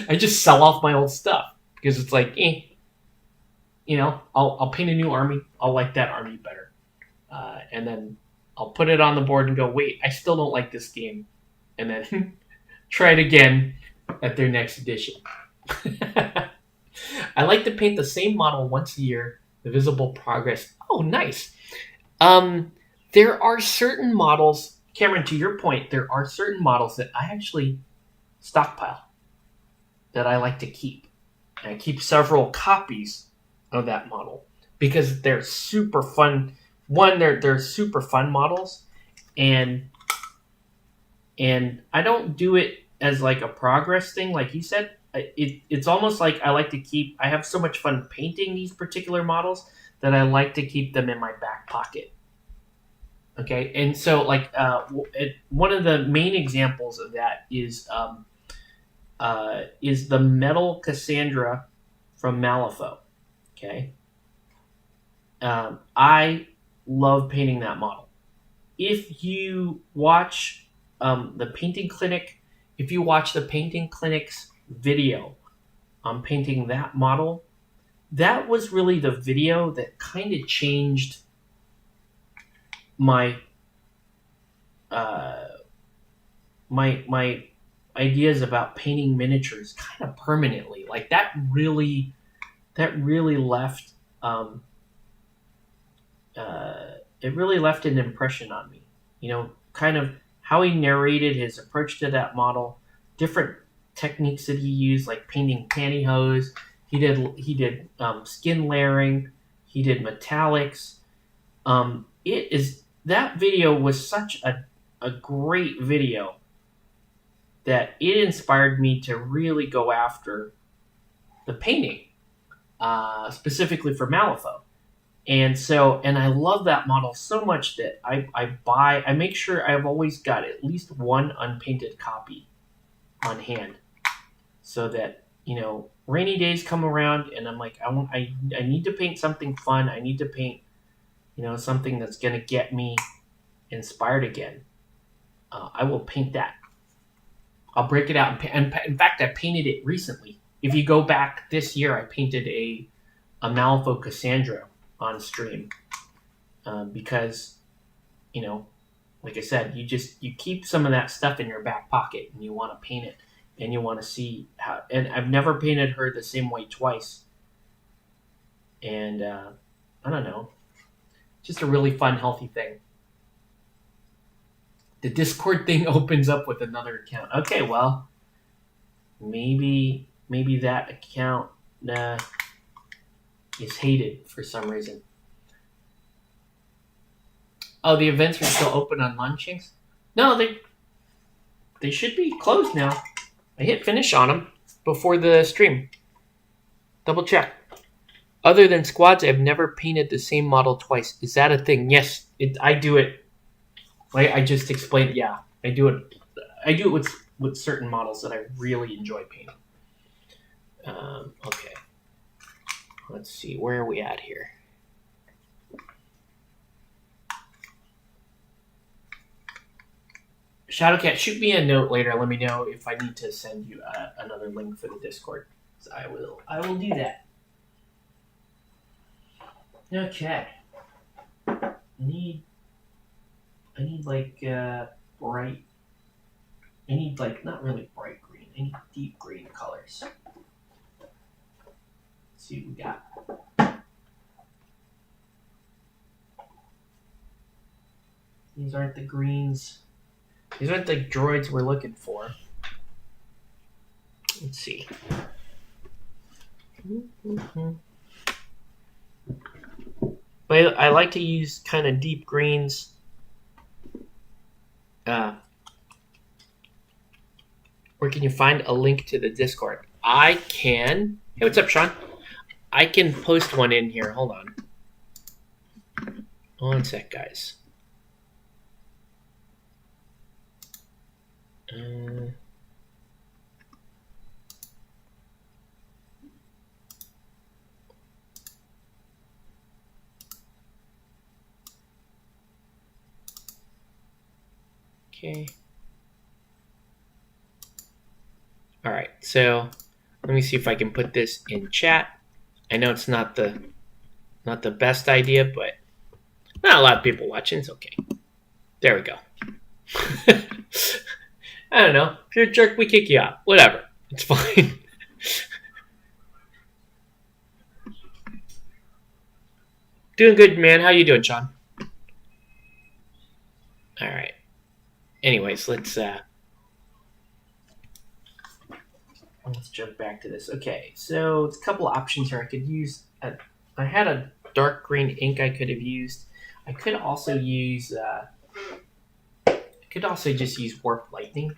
I just sell off my old stuff because it's like, I'll paint a new army. I'll like that army better, and then I'll put it on the board and go, wait, I still don't like this game, and then try it again at their next edition. I like to paint the same model once a year. The visible progress. Oh, nice. There are certain models, Cameron, to your point, there are certain models that I actually stockpile that I like to keep. And I keep several copies of that model because they're super fun. One, they're super fun models, and I don't do it as like a progress thing, like you said. It's almost like I like to keep. I have so much fun painting these particular models that I like to keep them in my back pocket. Okay, and so like one of the main examples of that is the metal Cassandra from Malifaux. Okay, I love painting that model. If you watch the painting clinic, if you watch the painting clinic's video on painting that model, that was really the video that kind of changed my my ideas about painting miniatures kind of permanently. Like that really left it really left an impression on me. Kind of how he narrated his approach to that model, different techniques that he used, like painting pantyhose. He did skin layering. He did metallics. That video was such a great video that it inspired me to really go after the painting, specifically for Malifaux. And I love that model so much that I make sure I've always got at least one unpainted copy on hand, so that rainy days come around and I'm like, I need to paint something fun. I need to paint something that's gonna get me inspired again. I will paint that. I'll break it out and in fact I painted it recently. If you go back this year, I painted a Malifaux Cassandra on stream, because like I said, you keep some of that stuff in your back pocket and you want to paint it and you want to see how. And I've never painted her the same way twice, and I don't know, just a really fun, healthy thing. The Discord thing opens up with another account. Okay, well, maybe that account is hated for some reason. Oh, the events are still open on Lunchings? No, they should be closed now. I hit finish on them before the stream. Double check. Other than squads, I've never painted the same model twice. Is that a thing? Yes, I do it. Like I just explained. Yeah, I do it. I do it with certain models that I really enjoy painting. Okay. Let's see. Where are we at here? Shadowcat, shoot me a note later. Let me know if I need to send you another link for the Discord. So I will do that. Okay. I need like bright. I need like not really bright green. I need deep green colors. Let's see what we got. These Those aren't the greens. These aren't the droids we're looking for. Let's see. But I like to use kind of deep greens. Where can you find a link to the Discord? I can. Hey, what's up, Sean? I can post one in here. Hold on. One sec, guys. Okay. All right. So let me see if I can put this in chat. I know it's not the best idea, but not a lot of people watching. It's okay. There we go. I don't know. If you're a jerk, we kick you out. Whatever. It's fine. Doing good, man. How you doing, Sean? All right. Anyways, let's jump back to this. Okay, so it's a couple of options here. I could use. I had a dark green ink I could have used. I could also use. I could also just use warp lightning.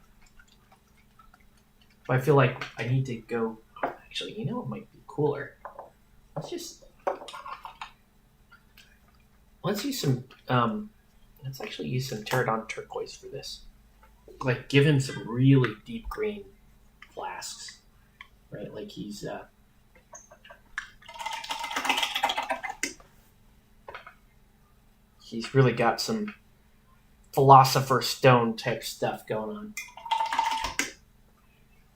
But I feel like I need to go. Actually, it might be cooler. Let's use some. Let's actually use some Pterodon turquoise for this. Like, give him some really deep green flasks, right? Like he's really got some Philosopher's Stone type stuff going on.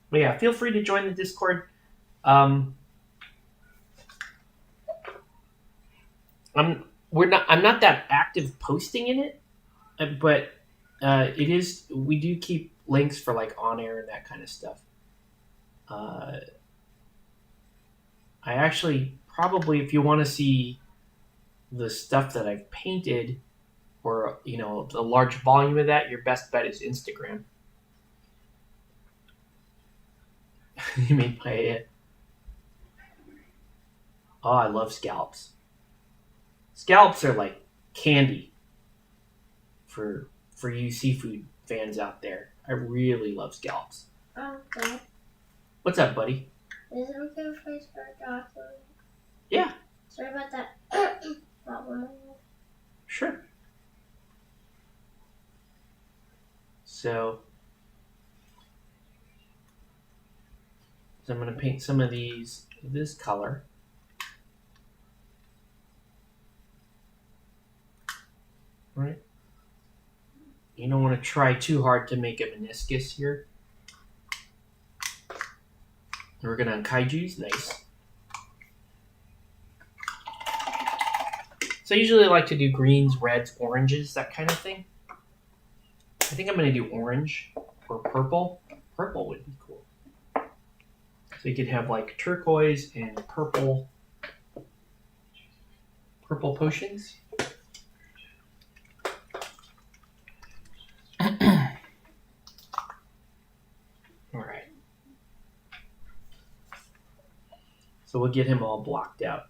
But yeah, feel free to join the Discord. I'm not that active posting in it, but it is. We do keep links for like on air and that kind of stuff. I actually probably, if you want to see the stuff that I've painted, or the large volume of that, your best bet is Instagram. You mean by it? Oh, I love scallops. Scallops are like candy for you seafood fans out there. I really love scallops. Okay. What's up, buddy? Is it okay if I start talking? Yeah. Sorry about that. Problem. Sure. So I'm going to paint some of these this color. Right. You don't want to try too hard to make a meniscus here. We're going to kaijus. Nice. So I usually like to do greens, reds, oranges, that kind of thing. I think I'm going to do orange or purple. Purple would be cool. So you could have like turquoise and purple potions. All right. So we'll get him all blocked out.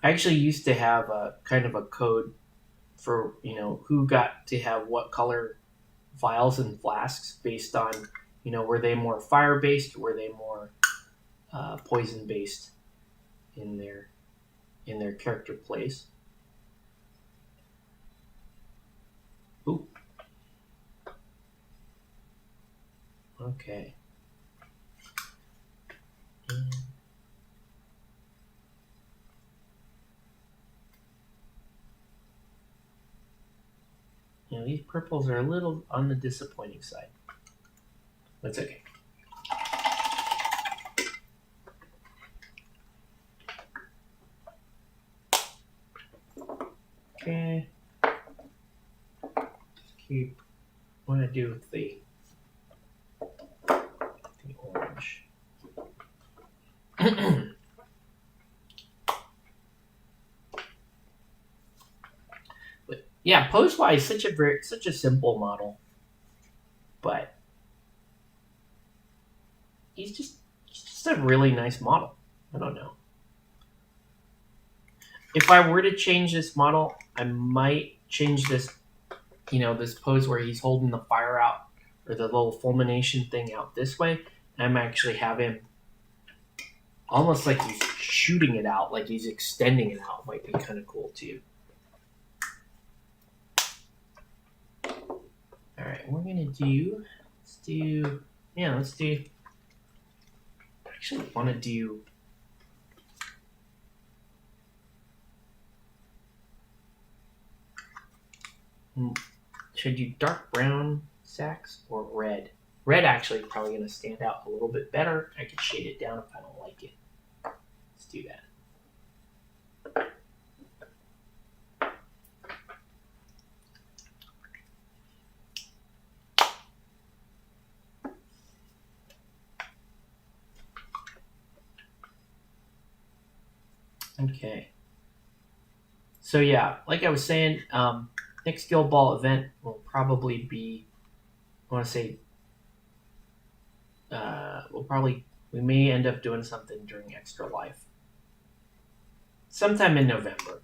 I actually used to have a kind of a code for, who got to have what color vials and flasks based on, were they more fire-based, were they more poison-based in their character plays. Ooh. Okay. These purples are a little on the disappointing side. That's okay. Okay. Just keep. What do I do with the orange? Yeah, pose wise, such a simple model, but he's just a really nice model. I don't know. If I were to change this model, I might change this, this pose where he's holding the fire out or the little fulmination thing out this way. And I'm actually have him almost like he's shooting it out, like he's extending it out. Might be kind of cool too. All right, we're gonna do. Let's do. I actually want to do. Should I do dark brown sacks or red? Red actually probably going to stand out a little bit better. I can shade it down if I don't like it. Let's do that. Okay. So yeah, like I was saying, next Guild Ball event will probably be, I want to say, we may end up doing something during Extra Life. Sometime in November.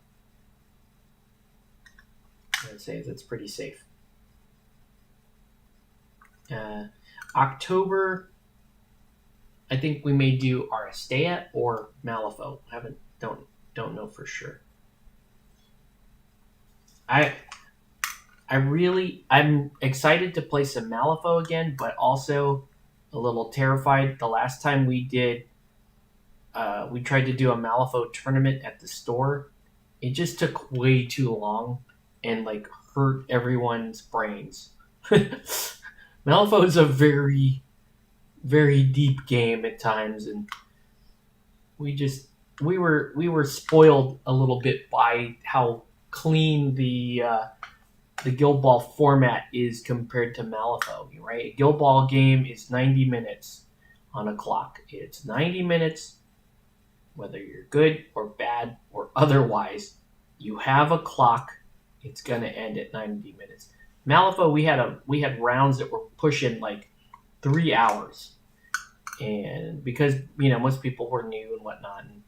I'd say that's pretty safe. October, I think we may do Aristea or Malifaux. Don't know for sure. I'm excited to play some Malifaux again, but also a little terrified. The last time we tried to do a Malifaux tournament at the store. It just took way too long and like hurt everyone's brains. Malifaux is a very, very deep game at times, and we were spoiled a little bit by how clean the Guild Ball format is compared to Malifaux, right? A Guild Ball game is 90 minutes on a clock. It's 90 minutes, whether you're good or bad or otherwise. You have a clock. It's going to end at 90 minutes. Malifaux, we had rounds that were pushing like 3 hours, and because most people were new and whatnot, and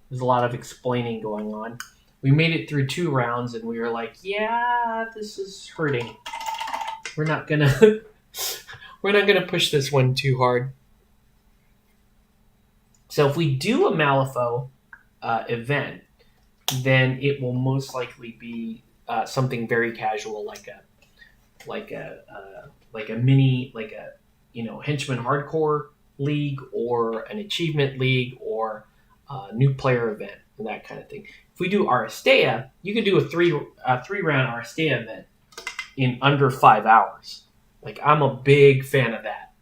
there's a lot of explaining going on. We made it through 2 rounds, and we were like, "Yeah, this is hurting. We're not gonna push this one too hard." So if we do a Malifaux event, then it will most likely be something very casual, like a mini, henchman hardcore league or an achievement league or a new player event and that kind of thing. If we do Aristea, you could do a 3-round Aristea event in under 5 hours. Like, I'm a big fan of that.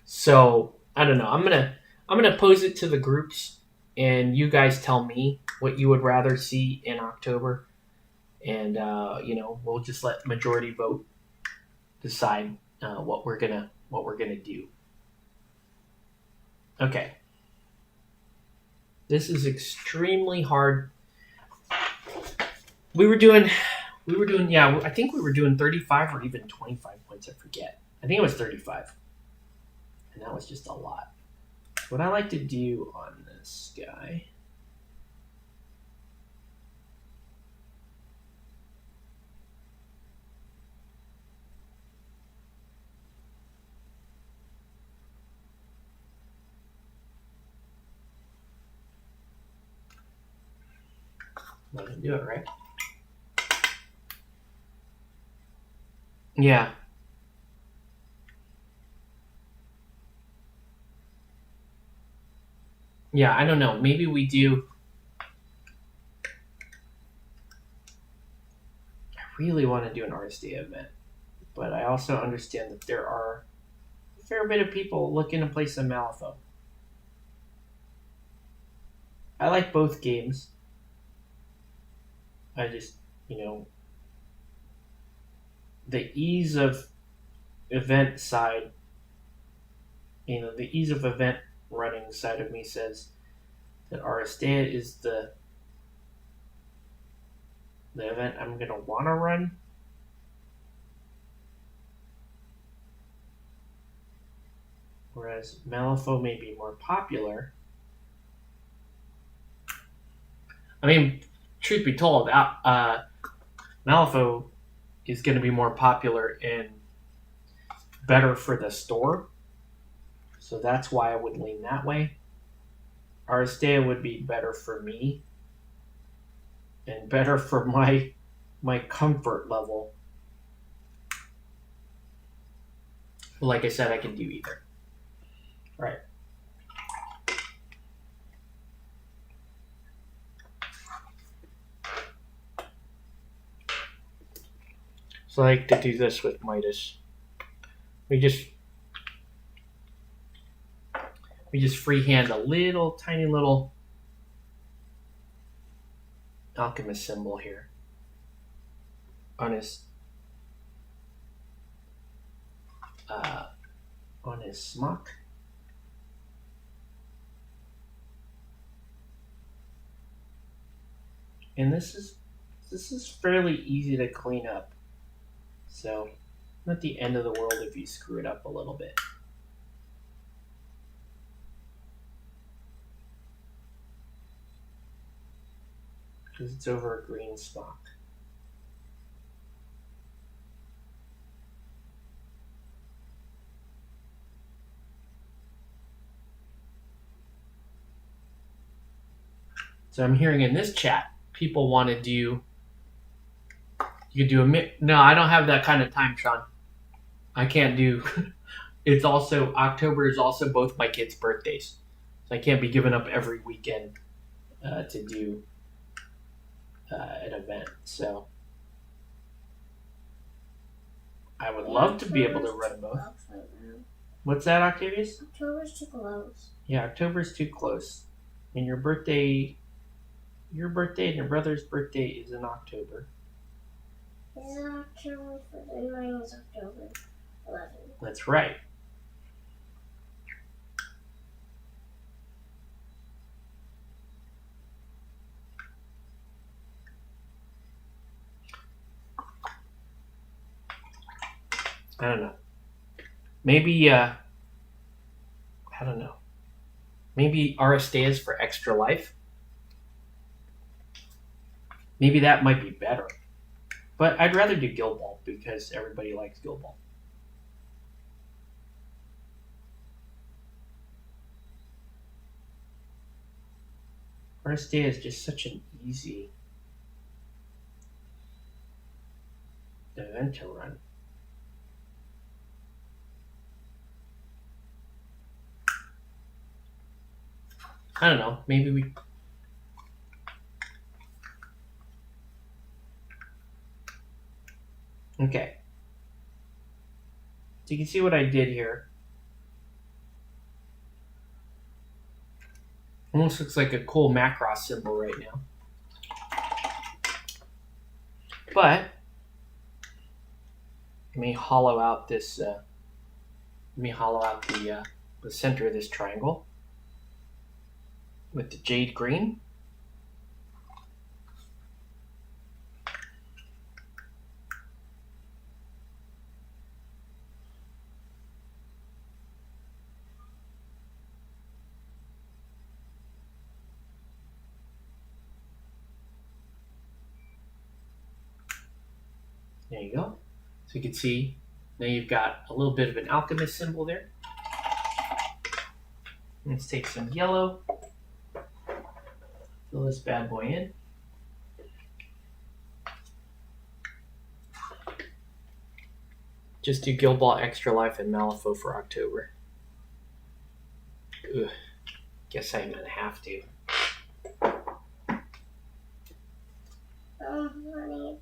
So I don't know. I'm gonna pose it to the groups, and you guys tell me what you would rather see in October, and we'll just let majority vote decide what we're gonna do. Okay. This is extremely hard. We were doing, yeah, I think we were doing 35 or even 25 points, I forget. I think it was 35. And that was just a lot. What I like to do on this guy, let him do it, right? Yeah. Yeah, I don't know. Maybe we do. I really want to do an RSD event, but I also understand that there are a fair bit of people looking to play some Malifaux. I like both games. I just, the ease of event side, the ease of event running side of me says that Aristea is the the event I'm going to want to run. Whereas Malifaux may be more popular. I mean, truth be told, Malifaux is going to be more popular and better for the store. So that's why I would lean that way. Aristea would be better for me and better for my comfort level. Like I said, I can do either. All right. So I like to do this with Midas. We just freehand a little tiny little alchemist symbol here on his smock. And this is fairly easy to clean up. So not the end of the world if you screw it up a little bit. Because it's over a green smock. So I'm hearing in this chat, people want to do. You could do no, I don't have that kind of time, Sean. I can't do. It's also October is also both my kids' birthdays, so I can't be giving up every weekend to do an event. So I would love to be able to run both. What's that, Octavius? October's too close. Yeah, October's too close. And your birthday and your brother's birthday is in October. This is October 1st, and mine was October 11th. That's right. I don't know. Maybe, I don't know. Maybe Aristeas for extra life? Maybe that might be better. But I'd rather do Guild Ball because everybody likes Guild Ball. Aristea is just such an easy event to run. I don't know. Maybe we. Okay. So you can see what I did here. Almost looks like a cool Macross symbol right now. But let me hollow out this. Let me hollow out the center of this triangle with the jade green. There you go. So you can see now you've got a little bit of an alchemist symbol there. Let's take some yellow. Fill this bad boy in. Just do Guild Ball Extra Life and Malifaux for October. Ugh. Guess I'm gonna have to. Honey.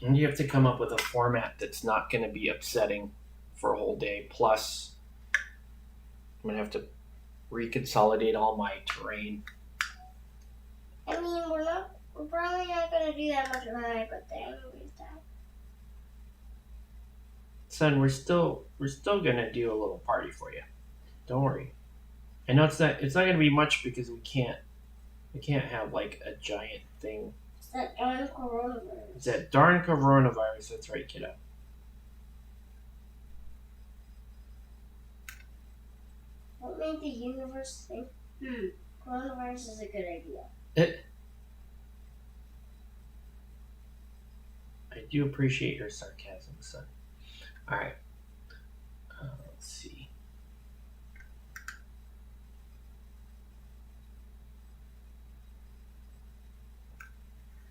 And you have to come up with a format that's not going to be upsetting for a whole day. Plus, I'm going to have to reconsolidate all my terrain. I mean, we're probably not going to do that much on my birthday anyways, Dad. Son, we're still going to do a little party for you. Don't worry. I know it's not going to be much because we can't have like a giant thing that darn coronavirus. It's that darn coronavirus. That's right, kiddo. What made the universe think, coronavirus is a good idea? I do appreciate your sarcasm, son. All right. Let's see.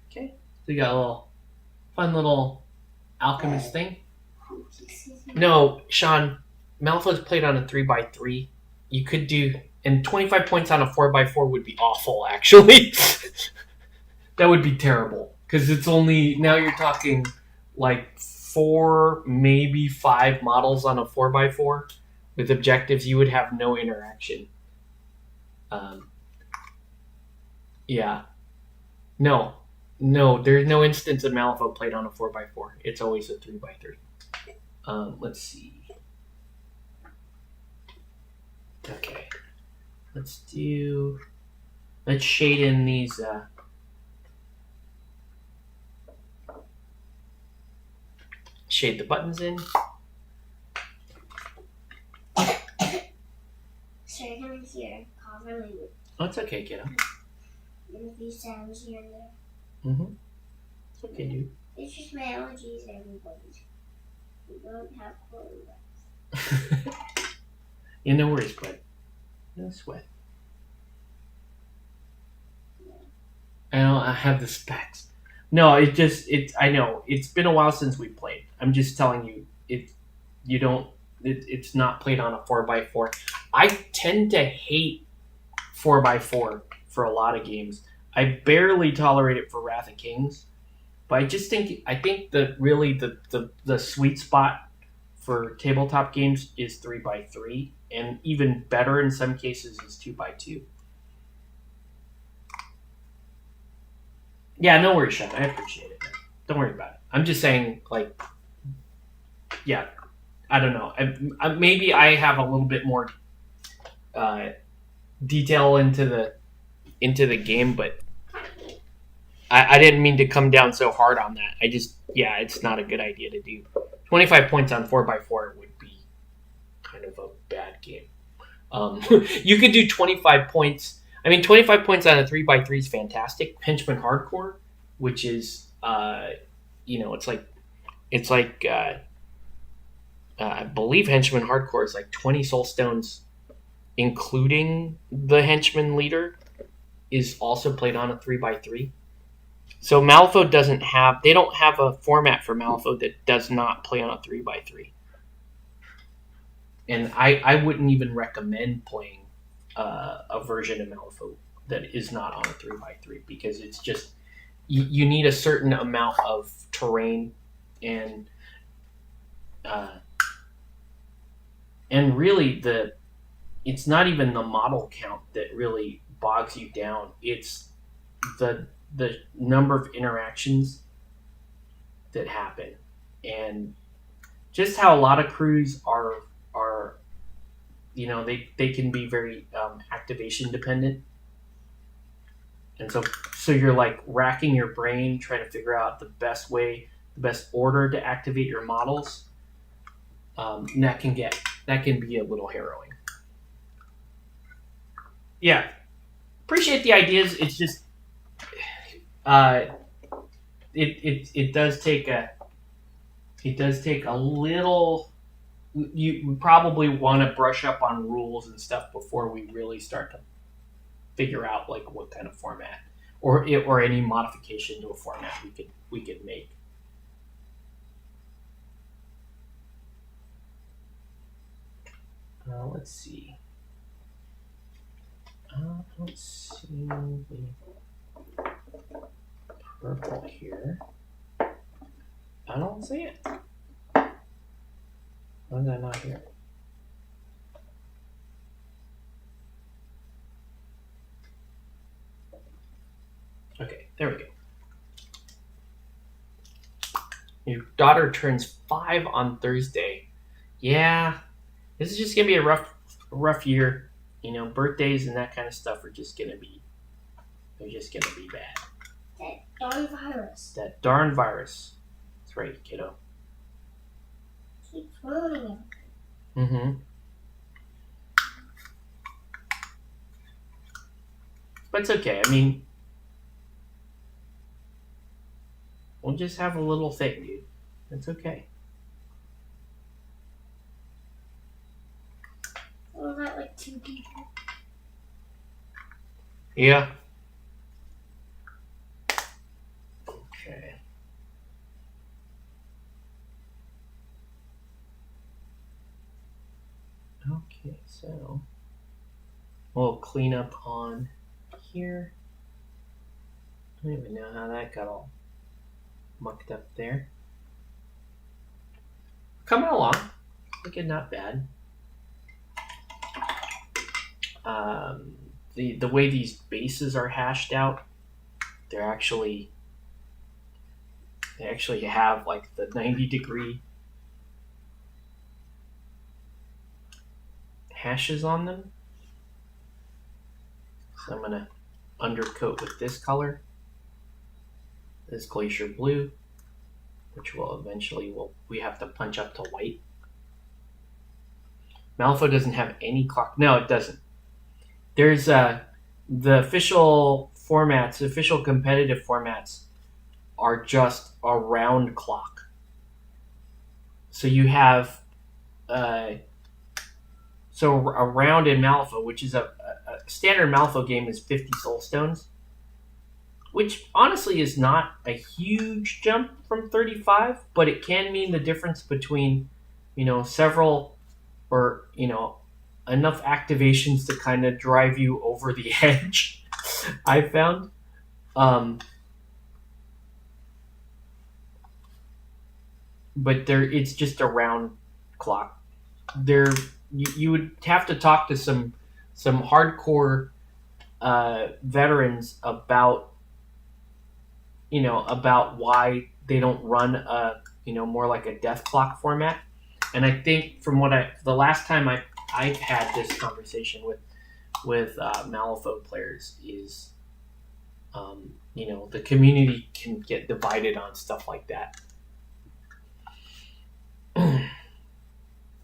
Okay. So you got a little fun little alchemist thing. No, Sean, Malfoy's played on a 3x3. You could do, and 25 points on a 4x4 would be awful, actually. That would be terrible. Because it's only, now you're talking like 4, maybe 5 models on a 4x4 with objectives. You would have no interaction. Yeah. No, there's no instance of Malfoy played on a 4x4. It's always a 3x3. Let's see. Okay. Let's shade in these, shade the buttons in. Sorry, come here. Cough really weird. Oh, it's okay, kiddo. There's these sounds here and there. Mm-hmm. It's okay, dude. It's just my allergies, everybody. We don't have coronavirus. Yeah, no worries, bud. No sweat. I have the specs. No, I know. It's been a while since we played. I'm just telling you, it's not played on a 4x4. I tend to hate 4x4 for a lot of games. I barely tolerate it for Wrath of Kings. But I think that really the sweet spot for tabletop games is 3x3, and even better in some cases is 2x2. Yeah, no worries, Sean. I appreciate it. Don't worry about it. I'm just saying, like, yeah, I don't know. Maybe I have a little bit more detail into the game, but I didn't mean to come down so hard on that. It's not a good idea to do. 25 points on 4x4 would be kind of a bad game. You could do 25 points. 25 points on a 3x3 is fantastic. Henchman Hardcore, which is, it's like I believe Henchman Hardcore is like 20 soul stones, including the Henchman leader, is also played on a 3x3. So Malifaux they don't have a format for Malifaux that does not play on a 3x3. And I wouldn't even recommend playing a version of Malifaux that is not on a 3x3, because it's just, you need a certain amount of terrain and really it's not even the model count that really bogs you down. It's the number of interactions that happen, and just how a lot of crews are they can be very activation dependent, and so you're like racking your brain trying to figure out the best order to activate your models. And that can be a little harrowing. Yeah, appreciate the ideas. It's just it does take a little. You probably want to brush up on rules and stuff before we really start to figure out like what kind of format or any modification to a format we could make. Let's see. I don't see the purple here. I don't see it. Why is that not here? Okay, there we go. Your daughter turns 5 on Thursday. Yeah, this is just gonna be a rough year. Birthdays and that kind of stuff are just gonna be bad. Darn virus. That darn virus. That's right, kiddo. Keeps ruining it. Mm-hmm. But it's okay. I mean, we'll just have a little thing, dude. It's okay. We'll have like 2 people. Yeah. Okay. Okay, so we'll clean up on here. I don't even know how that got all mucked up there. Coming along. Looking not bad. The way these bases are hashed out, they actually have like the 90-degree hashes on them. So I'm gonna undercoat with this color, this glacier blue, which will eventually we have to punch up to white. Malifaux doesn't have any clock. No, it doesn't. There's the official formats, the official competitive formats are just a round clock. So you have so a round in Malifaux, which is a standard Malifaux game, is 50 soul stones, which honestly is not a huge jump from 35, but it can mean the difference between, several or, enough activations to kind of drive you over the edge. I found. But it's just a round clock. You would have to talk to some hardcore veterans about why they don't run a more like a death clock format. And I think from the last time I've had this conversation with Malifaux players is the community can get divided on stuff like that.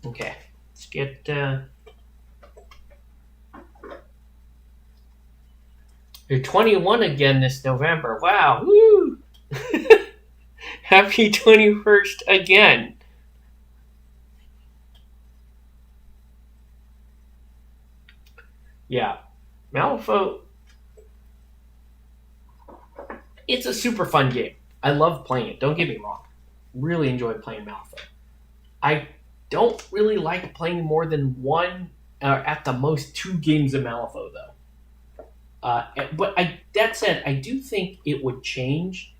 Okay, let's get you're 21 again this November. Wow, woo! Happy 21st again. Yeah, Malifaux, it's a super fun game. I love playing it, don't get me wrong. Really enjoy playing Malifaux. I don't really like playing more than one, at the most 2 games of Malifaux, though. But that said, I do think it would change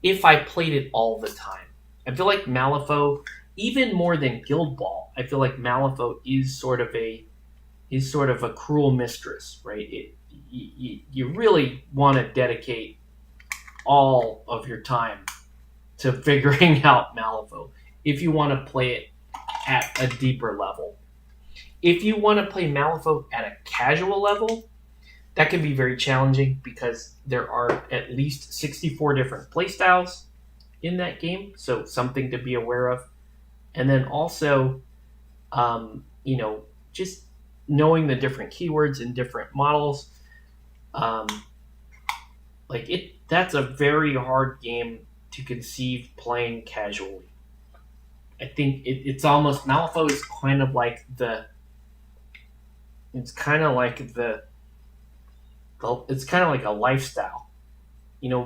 if I played it all the time. I feel like Malifaux, even more than Guild Ball, I feel like Malifaux is sort of a cruel mistress, right? You really want to dedicate all of your time to figuring out Malifaux if you want to play it at a deeper level. If you want to play Malifaux at a casual level, that can be very challenging because there are at least 64 different playstyles in that game, so something to be aware of. And then also, just knowing the different keywords in different models, that's a very hard game to conceive playing casually. I think it's almost, Malifaux is kind of like it's kind of like a lifestyle.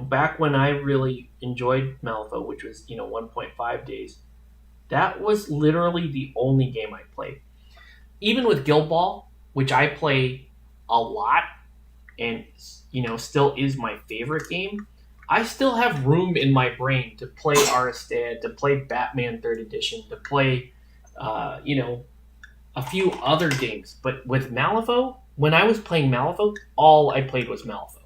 Back when I really enjoyed Malifaux, which was 1.5 days, that was literally the only game I played. Even with Guild Ball, which I play a lot and still is my favorite game, I still have room in my brain to play Aristea, to play Batman 3rd Edition, to play a few other games. But with Malifaux, when I was playing Malifaux, all I played was Malifaux.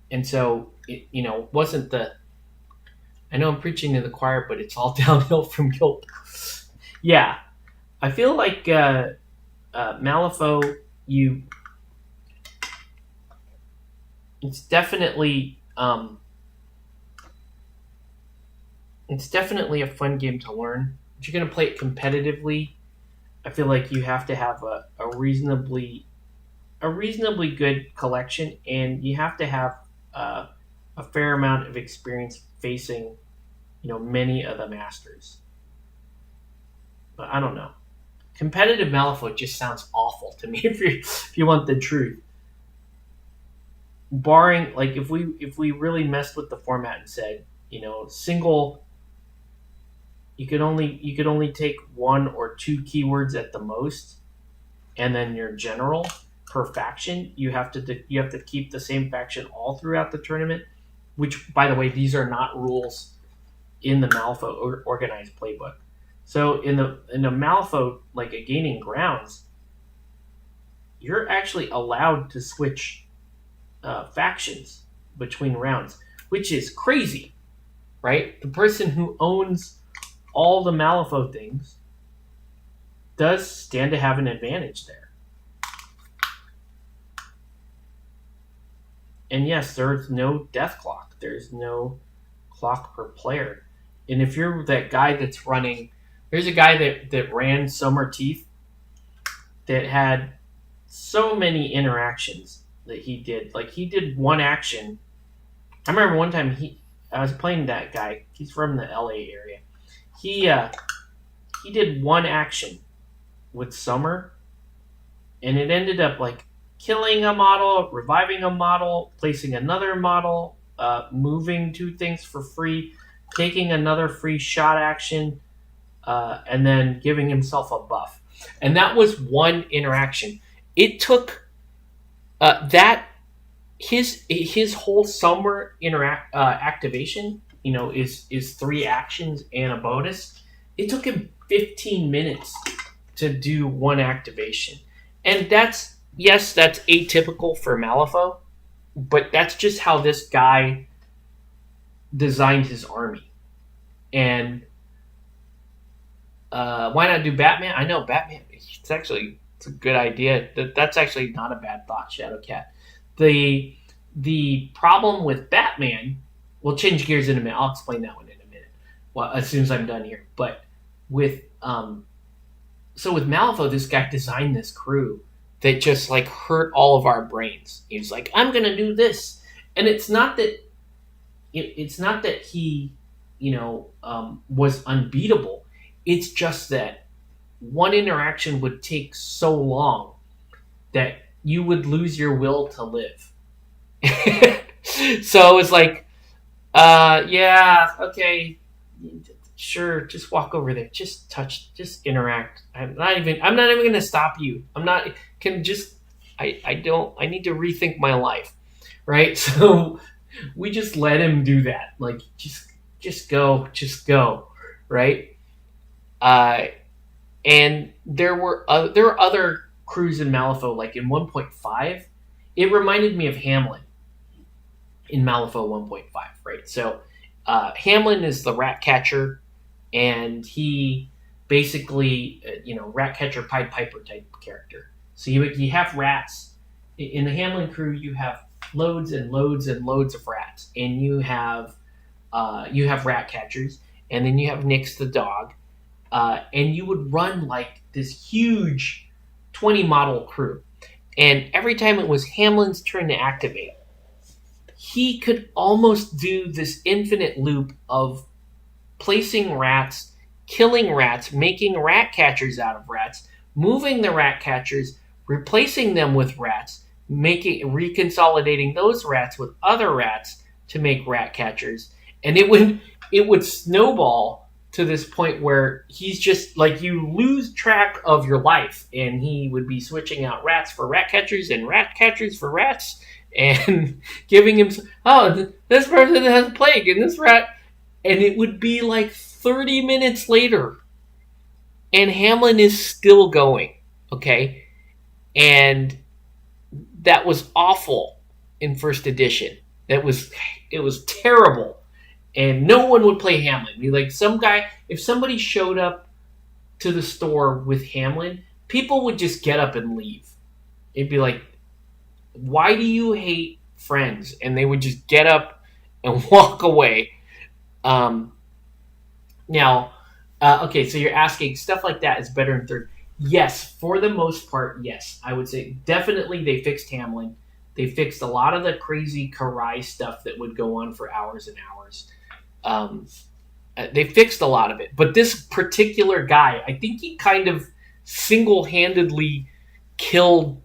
And so it wasn't I know I'm preaching to the choir, but it's all downhill from Guild. Yeah, I feel like Malifaux, it's definitely a fun game to learn. If you're gonna play it competitively, I feel like you have to have a reasonably good collection, and you have to have uh, a fair amount of experience facing, many of the masters. But I don't know. Competitive Malifaux just sounds awful to me. If you want the truth, barring like if we really messed with the format and said, single, you could only take one or two keywords at the most, and then your general per faction, you have to keep the same faction all throughout the tournament. Which, by the way, these are not rules in the Malifaux organized playbook. So in the Malifaux, like a gaining grounds, you're actually allowed to switch factions between rounds, which is crazy, right? The person who owns all the Malifaux things does stand to have an advantage there. And yes, there's no death clock. There's no clock per player. And if you're that guy that's running, there's a guy that ran Summer Teeth that had so many interactions that he did. Like, he did one action. I remember one time I was playing that guy. He's from the LA area. He did one action with Summer, and it ended up like killing a model, reviving a model, placing another model, moving two things for free, taking another free shot action, and then giving himself a buff. And that was one interaction. It took that his whole Summer activation, is three actions and a bonus. It took him 15 minutes to do one activation, and that's atypical for Malifaux, but that's just how this guy designed his army. And why not do Batman? I know Batman. It's a good idea. That's actually not a bad thought, Shadowcat. The problem with Batman, we'll change gears in a minute. I'll explain that one in a minute. Well, as soon as I'm done here. But with with Malifaux, this guy designed this crew that just like hurt all of our brains. He was like, I'm gonna do this, and it's not that he was unbeatable. It's just that one interaction would take so long that you would lose your will to live. So it's like, yeah, okay, sure, just walk over there, just touch, just interact. I'm not even going to stop you. I need to rethink my life, right? So we just let him do that. Like, just go, right? And there were other crews in Malifaux, like in 1.5. It reminded me of Hamlin in Malifaux 1.5, right? So Hamlin is the rat catcher, and he basically, rat catcher, Pied Piper type character. So you have rats. In the Hamlin crew, you have loads and loads and loads of rats, and you have rat catchers, and then you have Nix the dog, and you would run like this huge 20 model crew. And every time it was Hamlin's turn to activate, he could almost do this infinite loop of placing rats, killing rats, making rat catchers out of rats, moving the rat catchers, replacing them with rats, reconsolidating those rats with other rats to make rat catchers. And it would snowball to this point where he's just like, you lose track of your life, and he would be switching out rats for rat catchers and rat catchers for rats, and giving him, this person has a plague and this rat, and it would be like 30 minutes later and Hamlin is still going, okay? And that was awful in first edition. It was terrible. And no one would play Hamlin. I mean, like, if somebody showed up to the store with Hamlin, people would just get up and leave. It'd be like, why do you hate friends, and they would just get up and walk away. Um, Now, okay, so you're asking stuff like that is better in third. Yes, for the most part, yes. I would say definitely they fixed Hamlin. They fixed a lot of the crazy Karai stuff that would go on for hours and hours. Um, they fixed a lot of it. But this particular guy, I think he kind of single handedly killed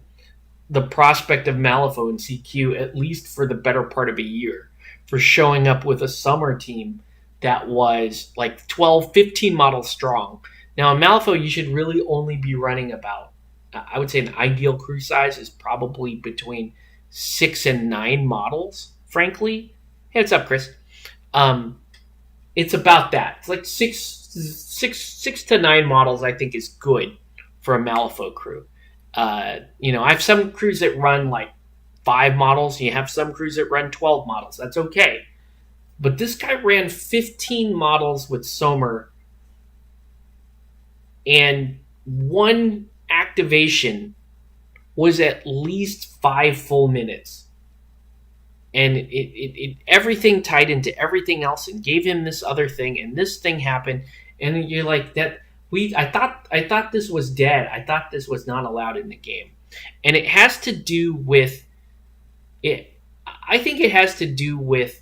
the prospect of Malifaux in CQ, at least for the better part of a year, for showing up with a summer team that was like 12, 15 models strong. Now, in Malifaux, you should really only be running about, I would say an ideal crew size is probably between 6 and 9 models, frankly. Hey, what's up, Chris? Um, it's about that. It's like six to 9 models, I think, is good for a Malifaux crew. I have some crews that run like 5 models, and you have some crews that run 12 models. That's okay. But this guy ran 15 models with Somer, and one activation was at least 5 full minutes. And it everything tied into everything else and gave him this other thing, and this thing happened, and you're like that. I thought this was dead. I thought this was not allowed in the game, and it has to do with it. I think it has to do with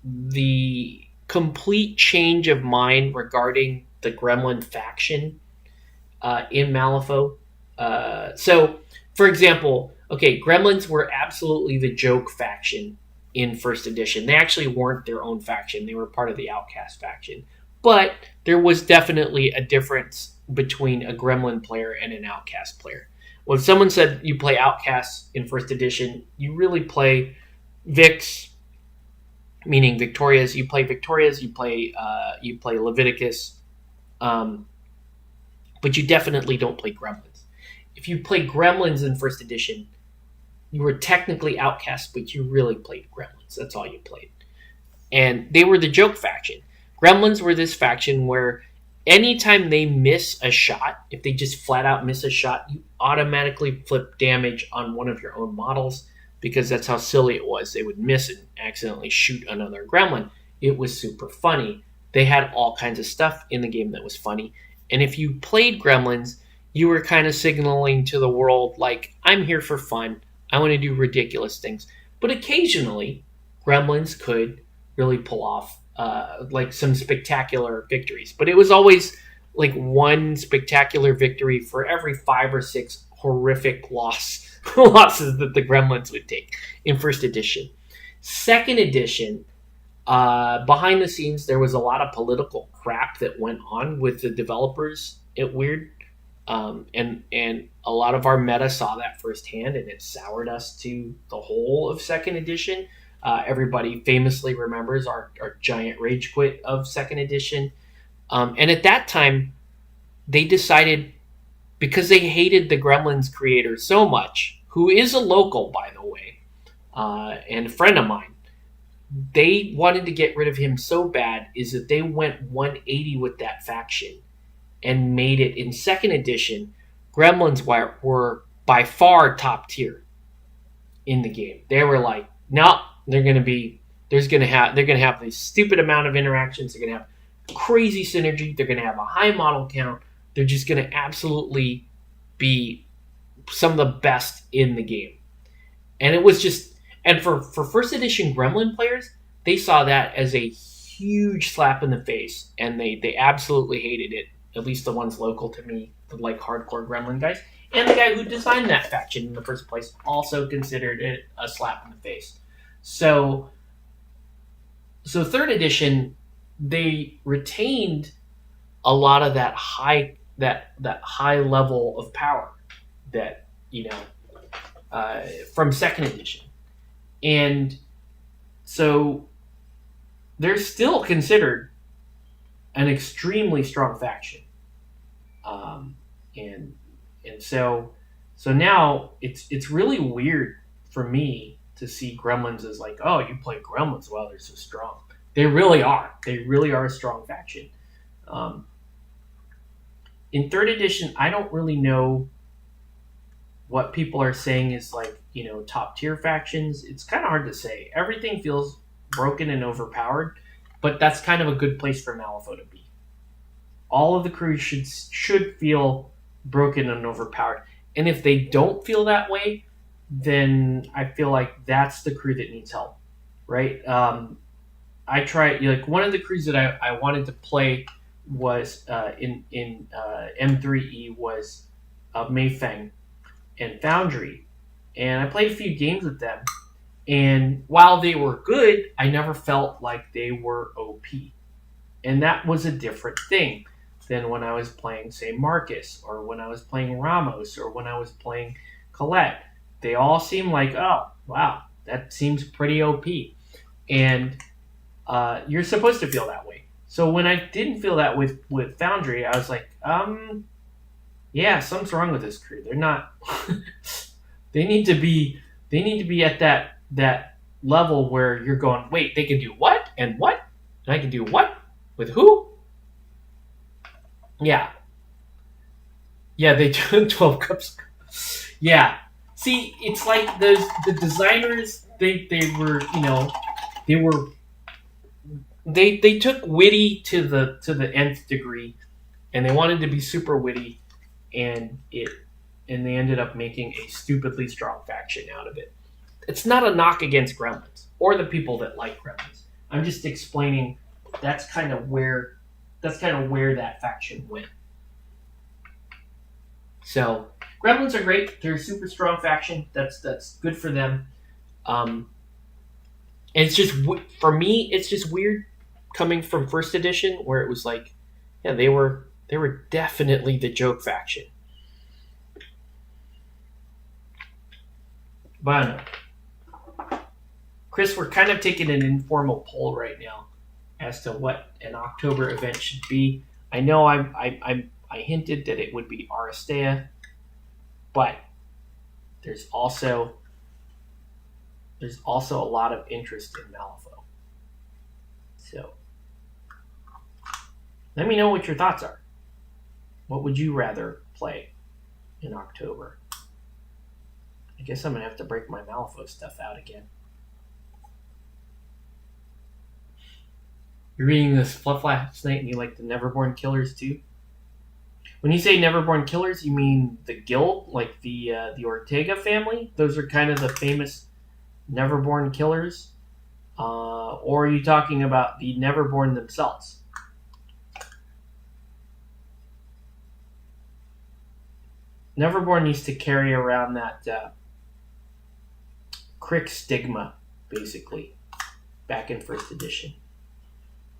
the complete change of mind regarding the Gremlin faction in Malifaux. So, for example, okay, Gremlins were absolutely the joke faction in first edition. They actually weren't their own faction. They were part of the Outcast faction. But there was definitely a difference between a Gremlin player and an Outcast player. When someone said you play Outcasts in first edition, you really play Vix, meaning Victorias. You play Victorias, you play Leviticus, but you definitely don't play Gremlins. If you play Gremlins in first edition, you were technically Outcasts, but you really played Gremlins. That's all you played. And they were the joke faction. Gremlins were this faction where anytime they miss a shot, if they just flat out miss a shot, you automatically flip damage on one of your own models, because that's how silly it was. They would miss and accidentally shoot another Gremlin. It was super funny. They had all kinds of stuff in the game that was funny. And if you played Gremlins, you were kind of signaling to the world, like, I'm here for fun. I want to do ridiculous things. But occasionally, Gremlins could really pull off like some spectacular victories. But it was always like one spectacular victory for every 5 or 6 horrific losses that the Gremlins would take in first edition. Second edition, behind the scenes, there was a lot of political crap that went on with the developers at Weird. And a lot of our meta saw that firsthand, and it soured us to the whole of second edition. Everybody famously remembers our giant rage quit of second edition. And at that time, they decided, because they hated the Gremlins creator so much, who is a local, by the way, and a friend of mine, they wanted to get rid of him so bad is that they went 180 with that faction and made it in second edition. Gremlins were by far top tier in the game. They were like, no, they're going to have this stupid amount of interactions. They're going to have crazy synergy. They're going to have a high model count. They're just going to absolutely be some of the best in the game. And it was just, and for first edition Gremlin players, they saw that as a huge slap in the face, and they absolutely hated it. At least the ones local to me, the like hardcore Gremlin guys. And the guy who designed that faction in the first place also considered it a slap in the face. So third edition, they retained a lot of that high level of power that, from second edition. And so they're still considered an extremely strong faction. And so now it's really weird for me to see Gremlins as like, oh, you play Gremlins, well, they're so strong. They really are. They really are a strong faction. In third edition, I don't really know what people are saying is like top tier factions. It's kind of hard to say. Everything feels broken and overpowered, but that's kind of a good place for Malifaux to be. All of the crews should feel broken and overpowered, and if they don't feel that way, then I feel like that's the crew that needs help, right? I tried like one of the crews that I wanted to play was in M3E was Mayfeng and Foundry, and I played a few games with them. And while they were good, I never felt like they were OP, and that was a different thing than when I was playing, say, Marcus, or when I was playing Ramos, or when I was playing Colette. They all seem like, oh wow, that seems pretty OP, and you're supposed to feel that way. So when I didn't feel that with Foundry, I was like, yeah, something's wrong with this crew. They're not. they need to be. They need to be at that level where you're going, wait, they can do what and what, and I can do what with who? Yeah, yeah, they took 12 cups. Yeah, see, it's like the designers. They were they took witty to the nth degree, and they wanted to be super witty, and they ended up making a stupidly strong faction out of it. It's not a knock against Gremlins or the people that like Gremlins. I'm just explaining that's kind of where that faction went. So Gremlins are great. They're a super strong faction. That's good for them. And it's just for me, it's just weird coming from first edition where it was like, yeah, they were definitely the joke faction. But I don't know. Chris, we're kind of taking an informal poll right now as to what an October event should be. I know I hinted that it would be Aristea, but there's also a lot of interest in Malifaux. So let me know what your thoughts are. What would you rather play in October? I guess I'm going to have to break my Malifaux stuff out again. You're reading this fluff last night and you like the Neverborn Killers too? When you say Neverborn Killers, you mean the guild, like the Ortega family? Those are kind of the famous Neverborn Killers? Or are you talking about the Neverborn themselves? Neverborn used to carry around that Crick stigma, basically, back in first edition.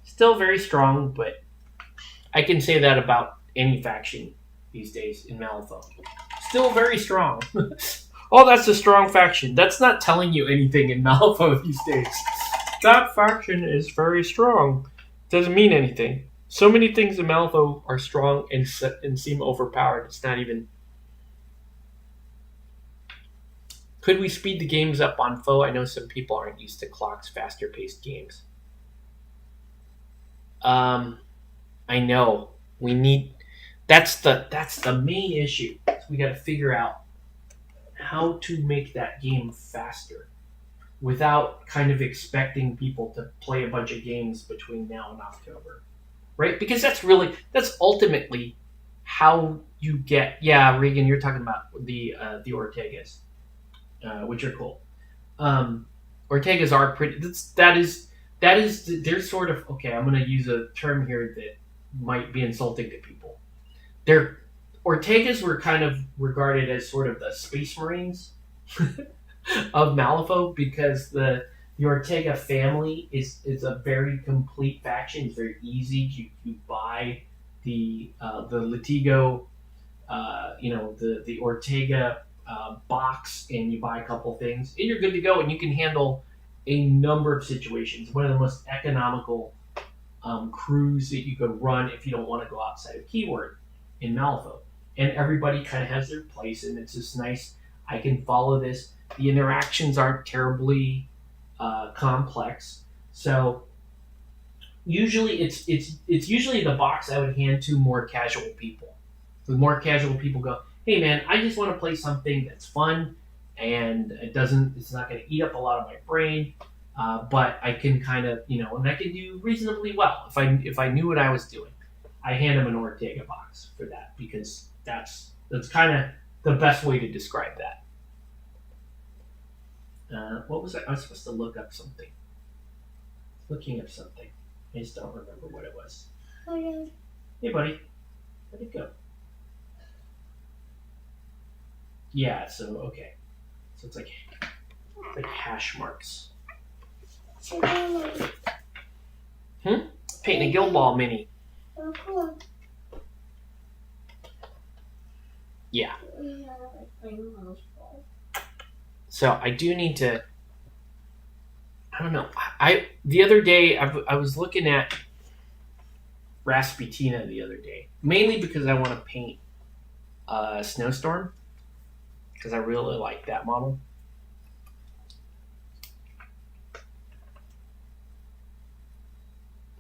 Still very strong, but I can say that about any faction these days in Malifaux. Still very strong. Oh, that's a strong faction. That's not telling you anything in Malifaux these days. That faction is very strong. Doesn't mean anything. So many things in Malifaux are strong and seem overpowered. It's not even... Could we speed the games up on Foe? I know some people aren't used to clocks, faster-paced games. I know. We need... That's the main issue. So we got to figure out how to make that game faster without kind of expecting people to play a bunch of games between now and October. Right? Because that's ultimately how you get... Yeah, Regan, you're talking about the Ortegas. Which are cool. Ortegas are pretty. They're sort of okay. I'm going to use a term here that might be insulting to people. Ortegas were kind of regarded as sort of the Space Marines of Malifaux because the Ortega family is a very complete faction. It's very easy. You buy the Latigo, the Ortega. Box and you buy a couple things and you're good to go and you can handle a number of situations. One of the most economical crews that you could run if you don't want to go outside of keyword in Malifaux. And everybody kind of has their place and it's just nice. I can follow this. The interactions aren't terribly complex. So usually it's usually the box I would hand to more casual people. The more casual people go, hey man, I just want to play something that's fun and it's not going to eat up a lot of my brain. But I can kind of, and I can do reasonably well if I knew what I was doing. I hand him an Ortega box for that because that's kind of the best way to describe that. What was I? I was supposed to look up something. Looking up something. I just don't remember what it was. Okay. Hey, buddy. Where'd it go? Yeah. So okay. So it's like hash marks. Painting a Guild Ball mini. Oh, cool. Yeah. So I do need to. I don't know. The other day I was looking at Rasputina the other day, mainly because I want to paint Snowstorm because I really like that model.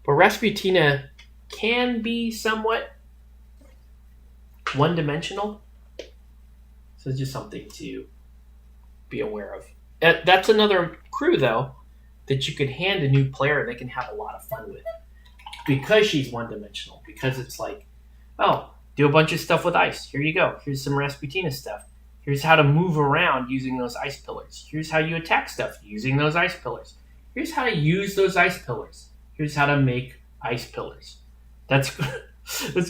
But Rasputina can be somewhat one-dimensional, so it's just something to be aware of. That's another crew, though, that you could hand a new player they can have a lot of fun with. Because she's one-dimensional. Because it's like, oh, do a bunch of stuff with ice. Here you go. Here's some Rasputina stuff. Here's how to move around using those ice pillars. Here's how you attack stuff using those ice pillars. Here's how to use those ice pillars. Here's how to make ice pillars. That's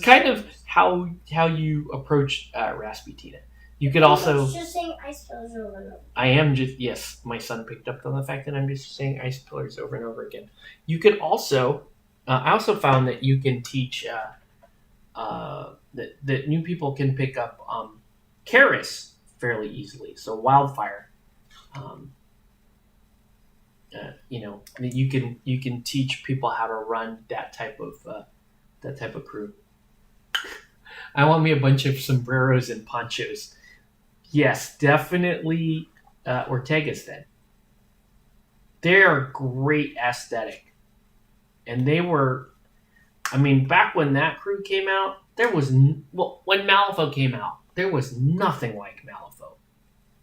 kind of how you approach Rasputina. You could also just saying ice pillars over and over. I am just yes. My son picked up on the fact that I'm just saying ice pillars over and over again. You could also I also found that you can teach that new people can pick up Karis fairly easily. So wildfire. You can teach people how to run that type of crew. I want me a bunch of sombreros and ponchos. Yes, definitely Ortega's then. They're great aesthetic, and they were. I mean, back when that crew came out, when Malifaux came out, there was nothing like Malifaux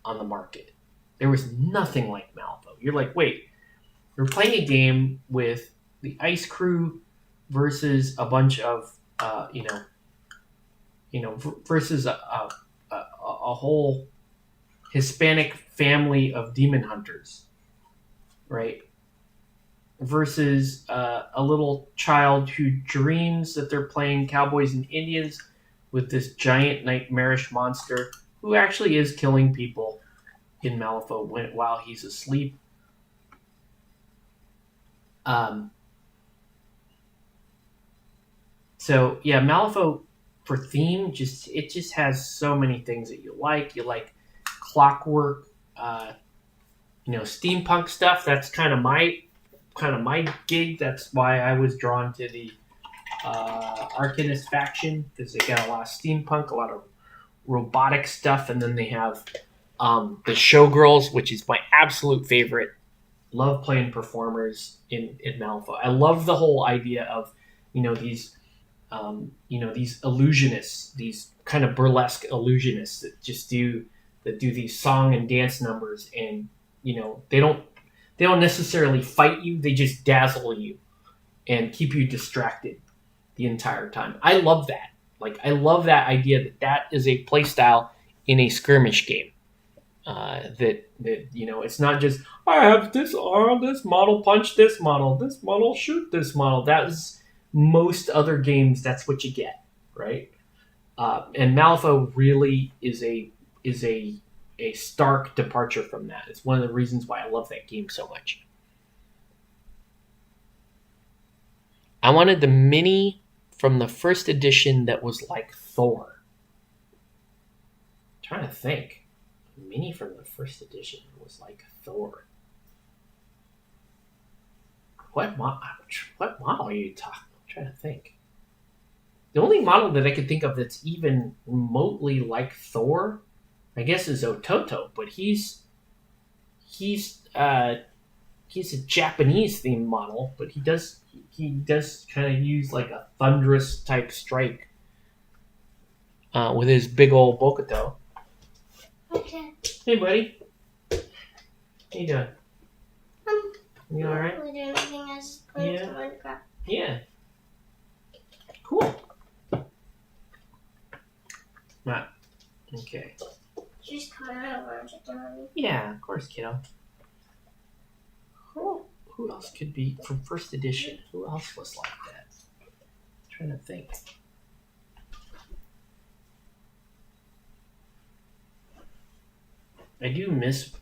on the market. There was nothing like Malifaux. You're like, wait. We're playing a game with the Ice Crew versus a bunch of, versus a whole Hispanic family of demon hunters, right? Versus a little child who dreams that they're playing Cowboys and Indians with this giant nightmarish monster who actually is killing people in Malifaux while he's asleep. So yeah, Malifaux for theme just has so many things that you like. You like clockwork, steampunk stuff. That's kind of my gig. That's why I was drawn to the Arcanist faction because they got a lot of steampunk, a lot of robotic stuff, and then they have the Showgirls, which is my absolute favorite. Love playing performers in Malifaux. I love the whole idea of, these illusionists, these kind of burlesque illusionists that do these song and dance numbers, and they don't necessarily fight you. They just dazzle you and keep you distracted the entire time. I love that. Like I love that idea that is a play style in a skirmish game. That it's not just I have this model punch this model shoot this model. That is most other games. That's what you get, right? And Malifaux really is a stark departure from that. It's one of the reasons why I love that game so much. I wanted the mini from the first edition that was like Thor. I'm trying to think. Mini from the first edition was like Thor. What model are you talking? I'm trying to think. The only model that I can think of that's even remotely like Thor, I guess, is Ototo, but he's a Japanese themed model, but he does kind of use like a thunderous type strike with his big old Bokuto. Okay. Hey, buddy. How you doing? You all right? We're doing anything as playing some Minecraft. Yeah. Cool. Right. Okay. She's coming over to Donnie. Yeah, of course, kiddo. Who else could be from first edition? Who else was like that? I'm trying to think. I do miss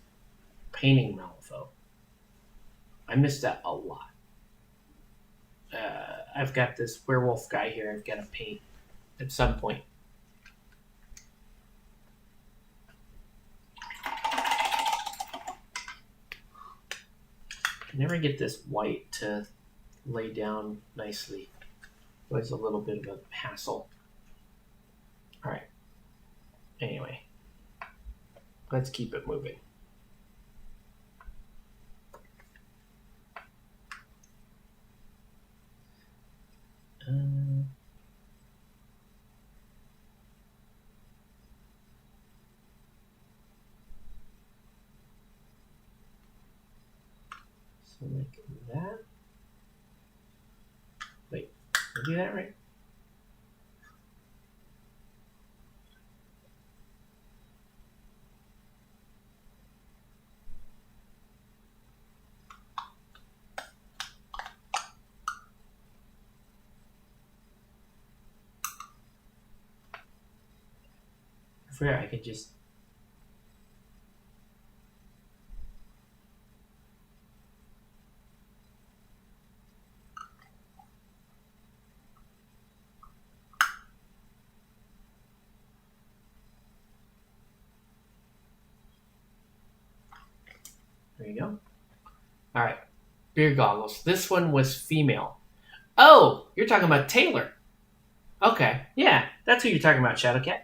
painting Malifaux. I miss that a lot. I've got this werewolf guy here I've got to paint at some point. I never get this white to lay down nicely. Always a little bit of a hassle. Alright. Anyway. Let's keep it moving. So like that. Wait, did I do that right? I forgot I could just. There you go. All right, beer goggles. This one was female. Oh, you're talking about Taylor. Okay, yeah, that's who you're talking about, Shadowcat.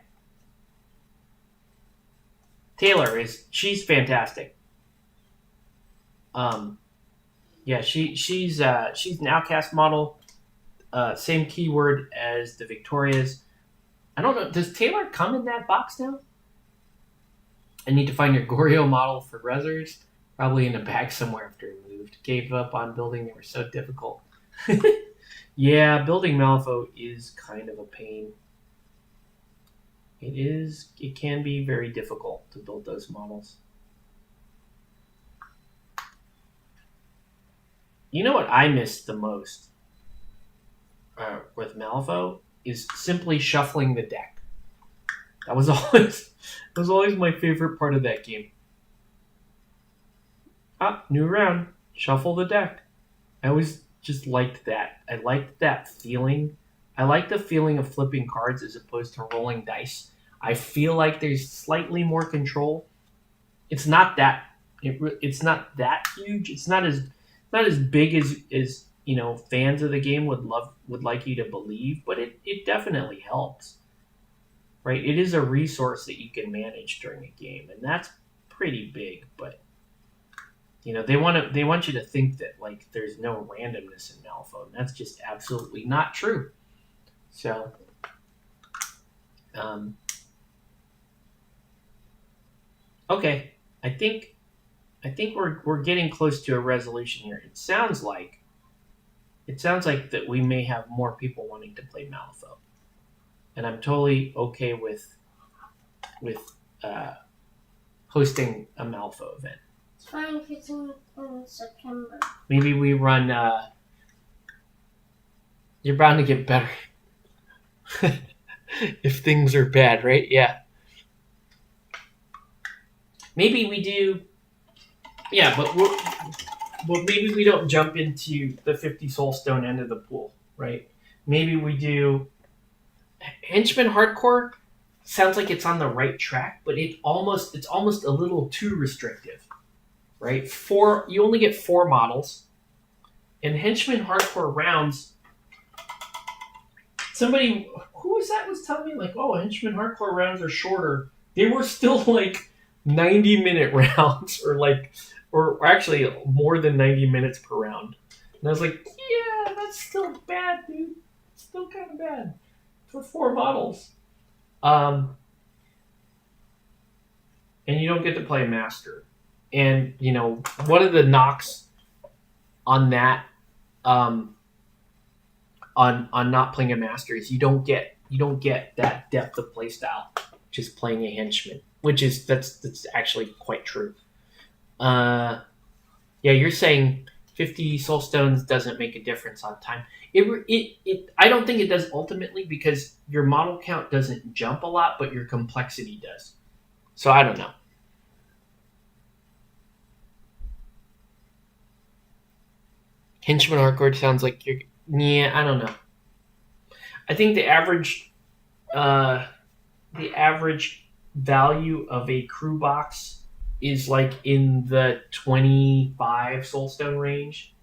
Taylor she's fantastic. Yeah, she's an outcast model. Same keyword as the Victorias. I don't know. Does Taylor come in that box now? I need to find your Goryo model for Rezzers. Probably in a bag somewhere after he moved. Gave up on building. They were so difficult. Yeah, building Malifaux is kind of a pain. It is. It can be very difficult to build those models. You know what I miss the most with Malifaux is simply shuffling the deck. That was always my favorite part of that game. Ah, new round. Shuffle the deck. I always just liked that. I liked that feeling. I like the feeling of flipping cards as opposed to rolling dice. I feel like there's slightly more control. It's not that. It's not that huge. It's not as big as fans of the game would like you to believe, but it definitely helps. Right? It is a resource that you can manage during a game, and that's pretty big, but they want you to think that like there's no randomness in Malifaux, and that's just absolutely not true. So okay, I think we're getting close to a resolution here. It sounds like that we may have more people wanting to play Malifaux, and I'm totally okay with hosting a Malifaux event. It's fine if it's in September. Maybe we run. You're bound to get better if things are bad, right? Yeah. Maybe we do. Yeah, but maybe we don't jump into the 50 soulstone end of the pool, right? Maybe we do. Henchman Hardcore sounds like it's on the right track, but it's almost a little too restrictive, right? You only get 4 models, and Henchman Hardcore rounds. Somebody who was that was telling me like, oh, Henchman Hardcore rounds are shorter. They were still like 90-minute rounds, or actually more than 90 minutes per round. And I was like, yeah, that's still bad, dude. It's still kind of bad for 4 models. And you don't get to play Master. And one of the knocks on that, on not playing a master, is you don't get that depth of playstyle just playing a henchman, that's actually quite true. Yeah, you're saying 50 soul stones doesn't make a difference on time. I don't think it does ultimately, because your model count doesn't jump a lot, but your complexity does. So I don't know. Henchman hardcore sounds like you're. Yeah, I don't know. I think the average value of a crew box is like in the 25 soulstone range.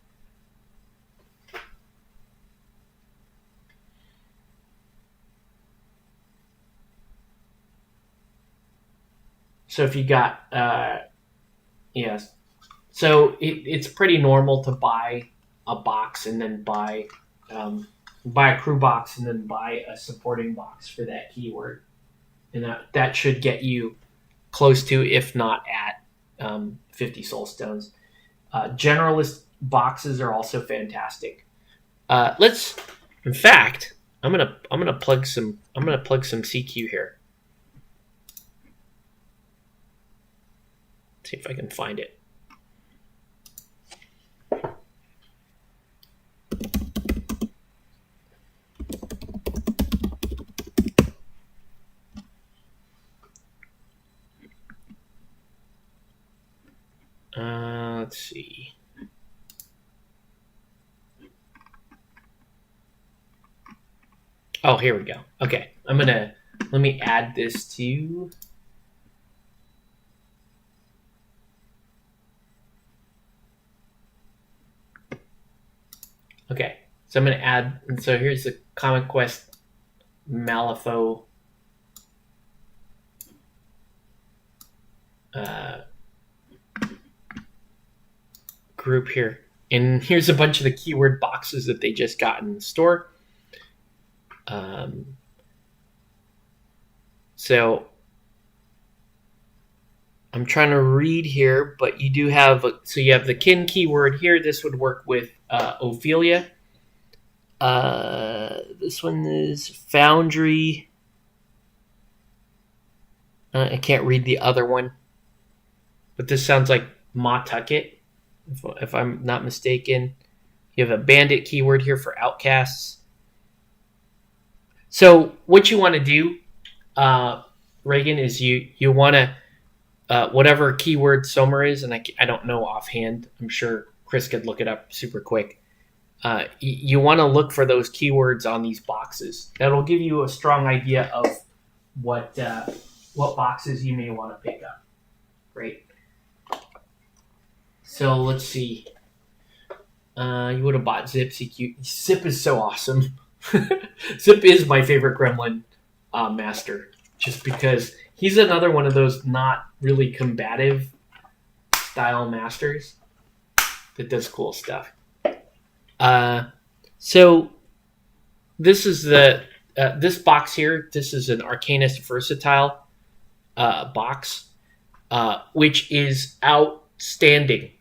So if you got yes, so it's pretty normal to buy a box and then buy a crew box and then buy a supporting box for that keyword, and that should get you close to, if not at, 50 soul stones. Generalist boxes are also fantastic. In fact, I'm gonna plug some CQ here. See if I can find it. Let's see. Oh, here we go. Okay, let me add this to. Okay, so I'm going to add, and so here's the Comic Quest Malifaux group here. And here's a bunch of the keyword boxes that they just got in the store. So I'm trying to read here, but you do have, so you have the kin keyword here. This would work with Ophelia. This one is Foundry. I can't read the other one, but this sounds like Mawtucket, if I'm not mistaken. You have a bandit keyword here for outcasts. So what you want to do, Reagan, is you want to, whatever keyword Somer is, and I don't know offhand. I'm sure Chris could look it up super quick. You want to look for those keywords on these boxes. That'll give you a strong idea of what boxes you may want to pick up. Great. So let's see. You would have bought Zip CQ. Zip is so awesome. Zip is my favorite Gremlin master, just because he's another one of those not really combative style masters that does cool stuff. So this is this box here. This is an Arcanist Versatile box, which is outstanding.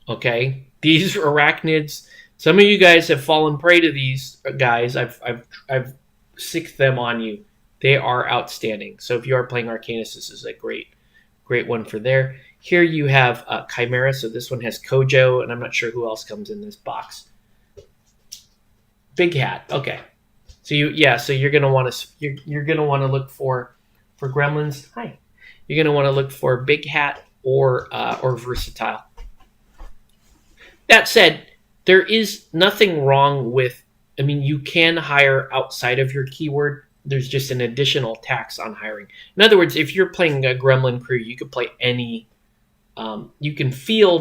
Okay, these arachnids. Some of you guys have fallen prey to these guys. I've sicked them on you. They are outstanding. So if you are playing Arcanist, this is a great one for there. Here you have Chimera. So this one has Kojo, and I'm not sure who else comes in this box. Big Hat. Okay. So you're gonna want to look for Gremlins. Hi. You're gonna want to look for Big Hat or Versatile. That said, there is nothing wrong with. I mean, you can hire outside of your keyword. There's just an additional tax on hiring. In other words, if you're playing a Gremlin crew, you could play any. You can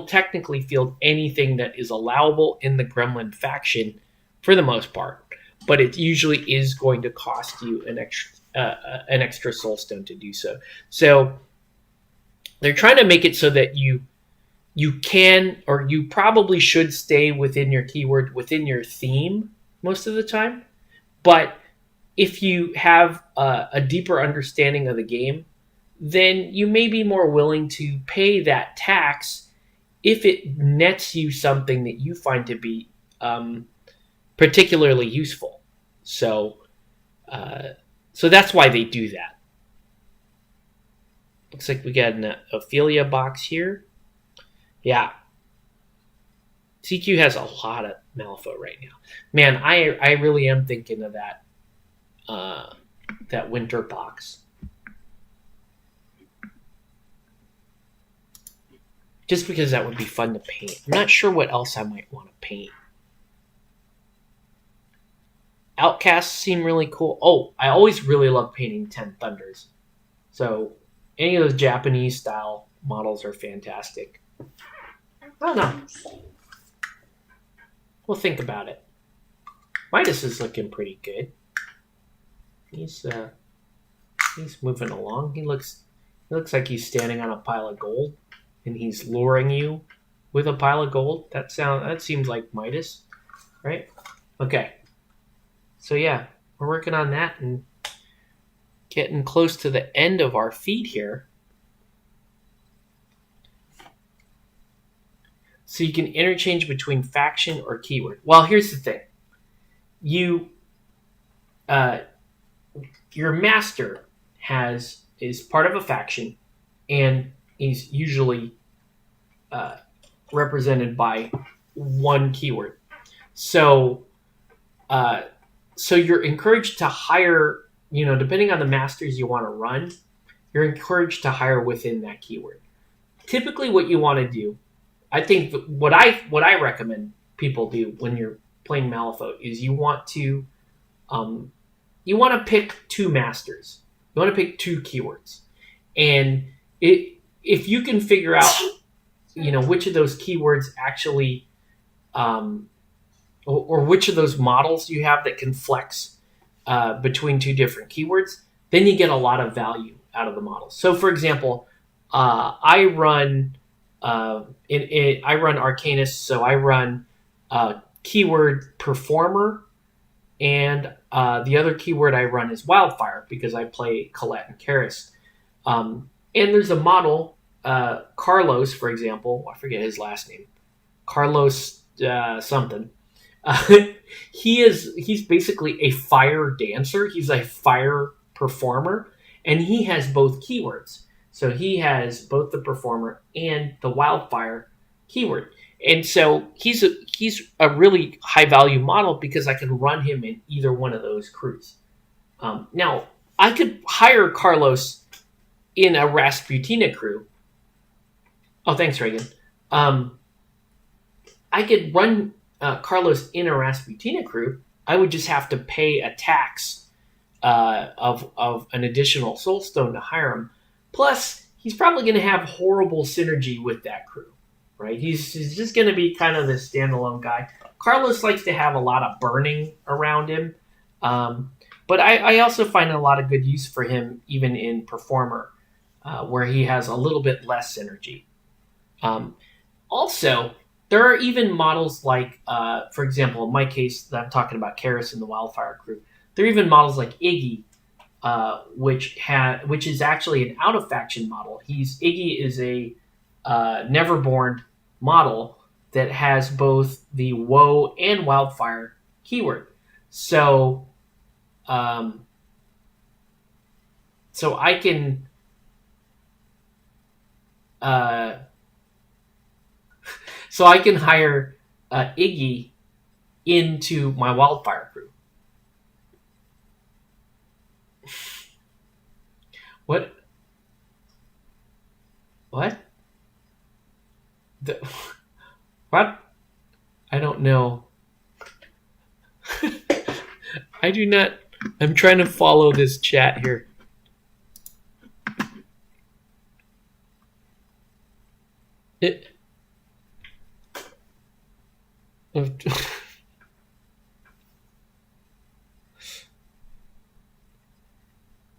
technically field anything that is allowable in the Gremlin faction, for the most part, but it usually is going to cost you an extra soulstone to do so. So they're trying to make it so that you can, or you probably should, stay within your keyword, within your theme most of the time. But if you have a deeper understanding of the game, then you may be more willing to pay that tax if it nets you something that you find to be particularly useful. So, so that's why they do that. Looks like we got an Ophelia box here. Yeah. CQ has a lot of Malifaux right now. Man, I really am thinking of that winter box. Just because that would be fun to paint. I'm not sure what else I might want to paint. Outcasts seem really cool. Oh, I always really love painting 10 Thunders. So any of those Japanese style models are fantastic. I don't know. We'll think about it. Midas is looking pretty good. He's moving along. He looks like he's standing on a pile of gold, and he's luring you with a pile of gold. That seems like Midas, right? Okay. So yeah, we're working on that and getting close to the end of our feed here. So you can interchange between faction or keyword. Well, here's the thing. Your master is part of a faction, and he's usually represented by one keyword. So you're encouraged to hire, depending on the masters you want to run, you're encouraged to hire within that keyword. Typically what you want to do, I think what I recommend people do when you're playing Malifaux is you want to pick two masters. You want to pick two keywords. And if you can figure out, which of those keywords actually, or which of those models you have that can flex between two different keywords, then you get a lot of value out of the models. So, for example, I run Arcanist, so I run keyword Performer, and the other keyword I run is Wildfire because I play Colette and Karis. And there's a model, Carlos, for example. I forget his last name. Carlos something. He's basically a fire dancer. He's a fire performer, and he has both keywords. So he has both the performer and the wildfire keyword. And so he's a really high value model because I can run him in either one of those crews. Now, I could hire Carlos in a Rasputina crew. Oh, thanks, Reagan. I could run Carlos in a Rasputina crew. I would just have to pay a tax of an additional soulstone to hire him. Plus, he's probably going to have horrible synergy with that crew, right? He's just going to be kind of this standalone guy. Carlos likes to have a lot of burning around him, but I also find a lot of good use for him even in Performer, where he has a little bit less synergy. Also, there are even models like, for example, in my case that I'm talking about, Karis and the Wildfire crew, there are even models like Iggy, which is actually an out of faction model. Iggy is a Neverborn model that has both the Woe and Wildfire keyword. So I can hire Iggy into my Wildfire crew. What? What? What? I don't know. I do not. I'm trying to follow this chat here.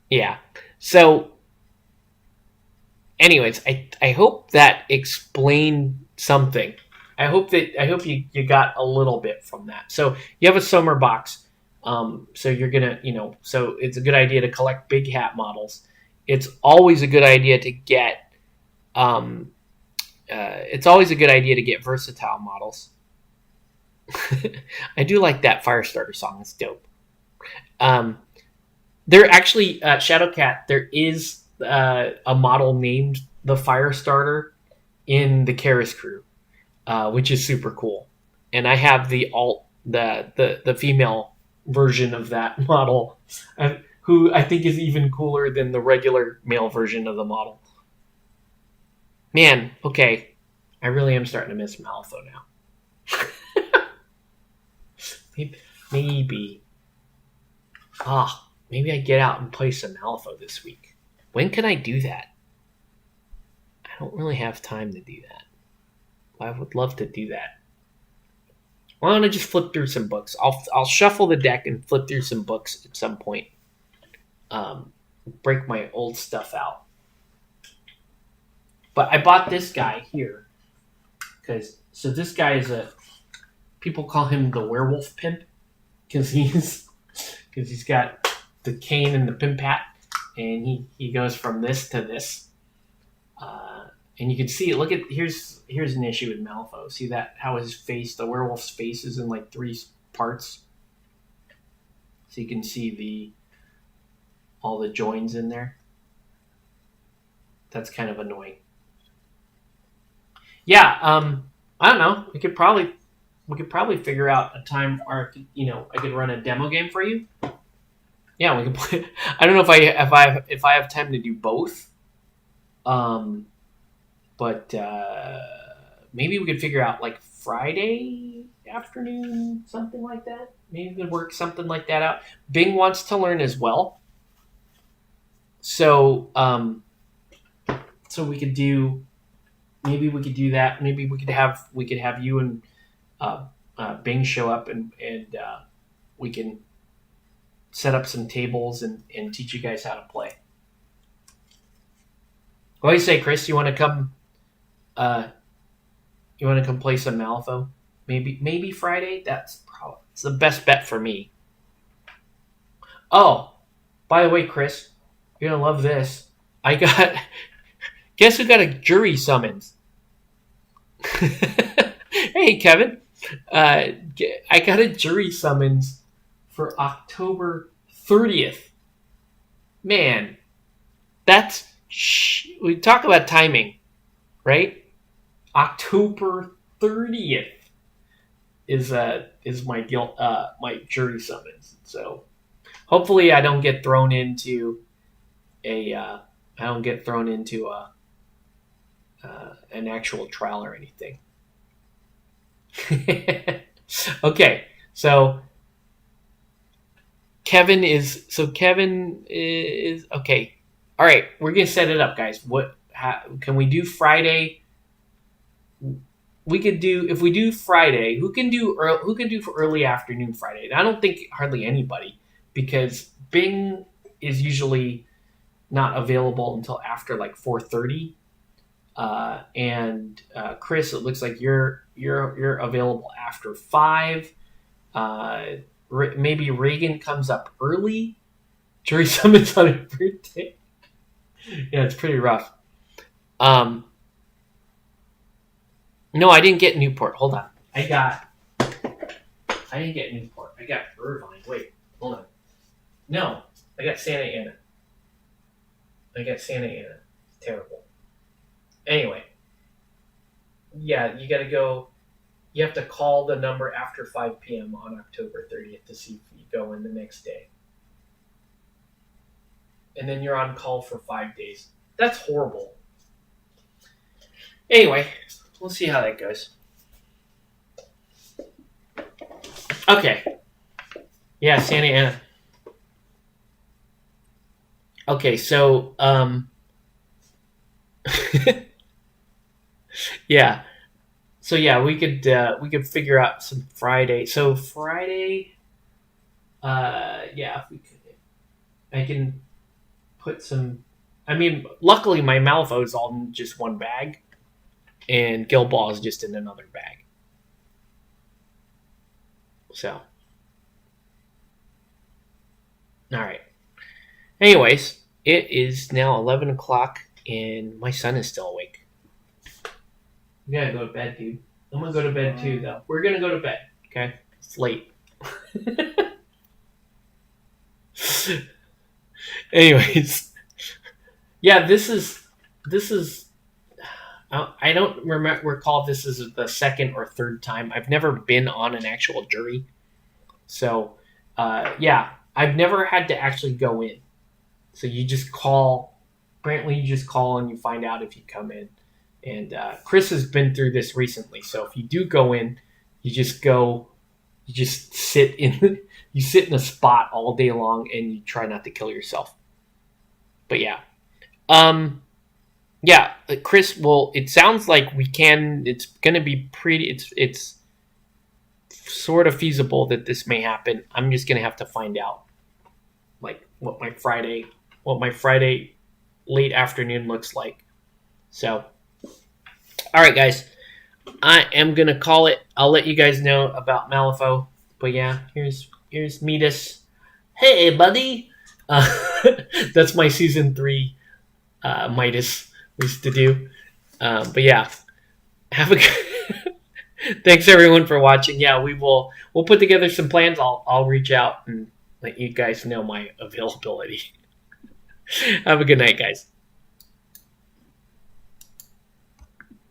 Yeah. So, anyways, I hope that explained something. I hope you got a little bit from that. So you have a Sommer box. So you're gonna, so it's a good idea to collect big hat models, it's always a good idea to get versatile models. I do like that Firestarter song. It's dope. There actually, Shadowcat, there is a model named the Firestarter in the Karis crew, which is super cool. And I have the female version of that model, who I think is even cooler than the regular male version of the model. Man, okay, I really am starting to miss Malifaux now. Maybe I get out and play some Malifaux this week. When can I do that? I don't really have time to do that. I would love to do that. Why don't I just flip through some books? I'll shuffle the deck and flip through some books at some point. Break my old stuff out. But I bought this guy here so this guy is people call him the werewolf pimp because he's got the cane and the pimp hat, and he goes from this to this. And you can see it. Look at here's an issue with Malifaux. See that how his face, the werewolf's face, is in like 3 parts. So you can see all the joins in there. That's kind of annoying. Yeah, I don't know. We could probably figure out a time, or I could run a demo game for you. Yeah, we can play. I don't know if I have time to do both. But maybe we could figure out like Friday afternoon, something like that. Maybe we could work something like that out. Bing wants to learn as well, so we could do. Maybe we could do that. Maybe we could have you and Bing show up and we can set up some tables and teach you guys how to play. What do you say, Chris? You want to come? You want to come play some Malifaux? Maybe Friday. It's the best bet for me. Oh, by the way, Chris, you're gonna love this. Guess who got a jury summons? Hey, Kevin. I got a jury summons for October 30th. Man, we talk about timing, right? October 30th is my jury summons. So hopefully I don't get thrown into an actual trial or anything. Okay, so Kevin is okay. All right, we're gonna set it up, guys. Can we do Friday? If we do Friday, who can do for early afternoon Friday? I don't think hardly anybody, because Bing is usually not available until after like 4:30. And Chris, it looks like you're available after 5. Maybe Reagan comes up early. Jury summons on her birthday. Yeah, it's pretty rough. No, I didn't get Newport. Hold on. I didn't get Newport. I got Irvine. Wait, hold on. No, I got Santa Ana. It's terrible. Anyway, yeah, you got to go. You have to call the number after 5 p.m. on October 30th to see if you go in the next day. And then you're on call for 5 days. That's horrible. Anyway, we'll see how that goes. Okay. Yeah, Santa Ana. Okay, so yeah. So yeah, we could figure out some Friday. So Friday, yeah, if we could, I can put some. I mean, luckily my Malifaux is all in just one bag, and Gilball is just in another bag. So, all right. Anyways, It is now 11 o'clock, and my son is still awake. We gotta go to bed, dude. I'm gonna go to bed too, though. We're gonna go to bed, okay? It's late. Anyways, yeah, this is. I don't recall if this is the second or third time. I've never been on an actual jury, so yeah, I've never had to actually go in. So you just call. Apparently, you just call and you find out if you come in. And Chris has been through this recently. So if you do go in, you just go. You just sit in. You sit in a spot all day long, and you try not to kill yourself. But yeah, yeah, Chris. Well, it sounds like we can. It's going to be pretty. It's sort of feasible that this may happen. I'm just going to have to find out, like what my Friday late afternoon looks like. So, all right, guys, I am going to call it. I'll let you guys know about Malifaux. But yeah, here's Midas. Hey, buddy. That's my season 3 Midas used to do. But yeah, have a good. Thanks everyone for watching. Yeah, we'll put together some plans. I'll reach out and let you guys know my availability. Have a good night, guys.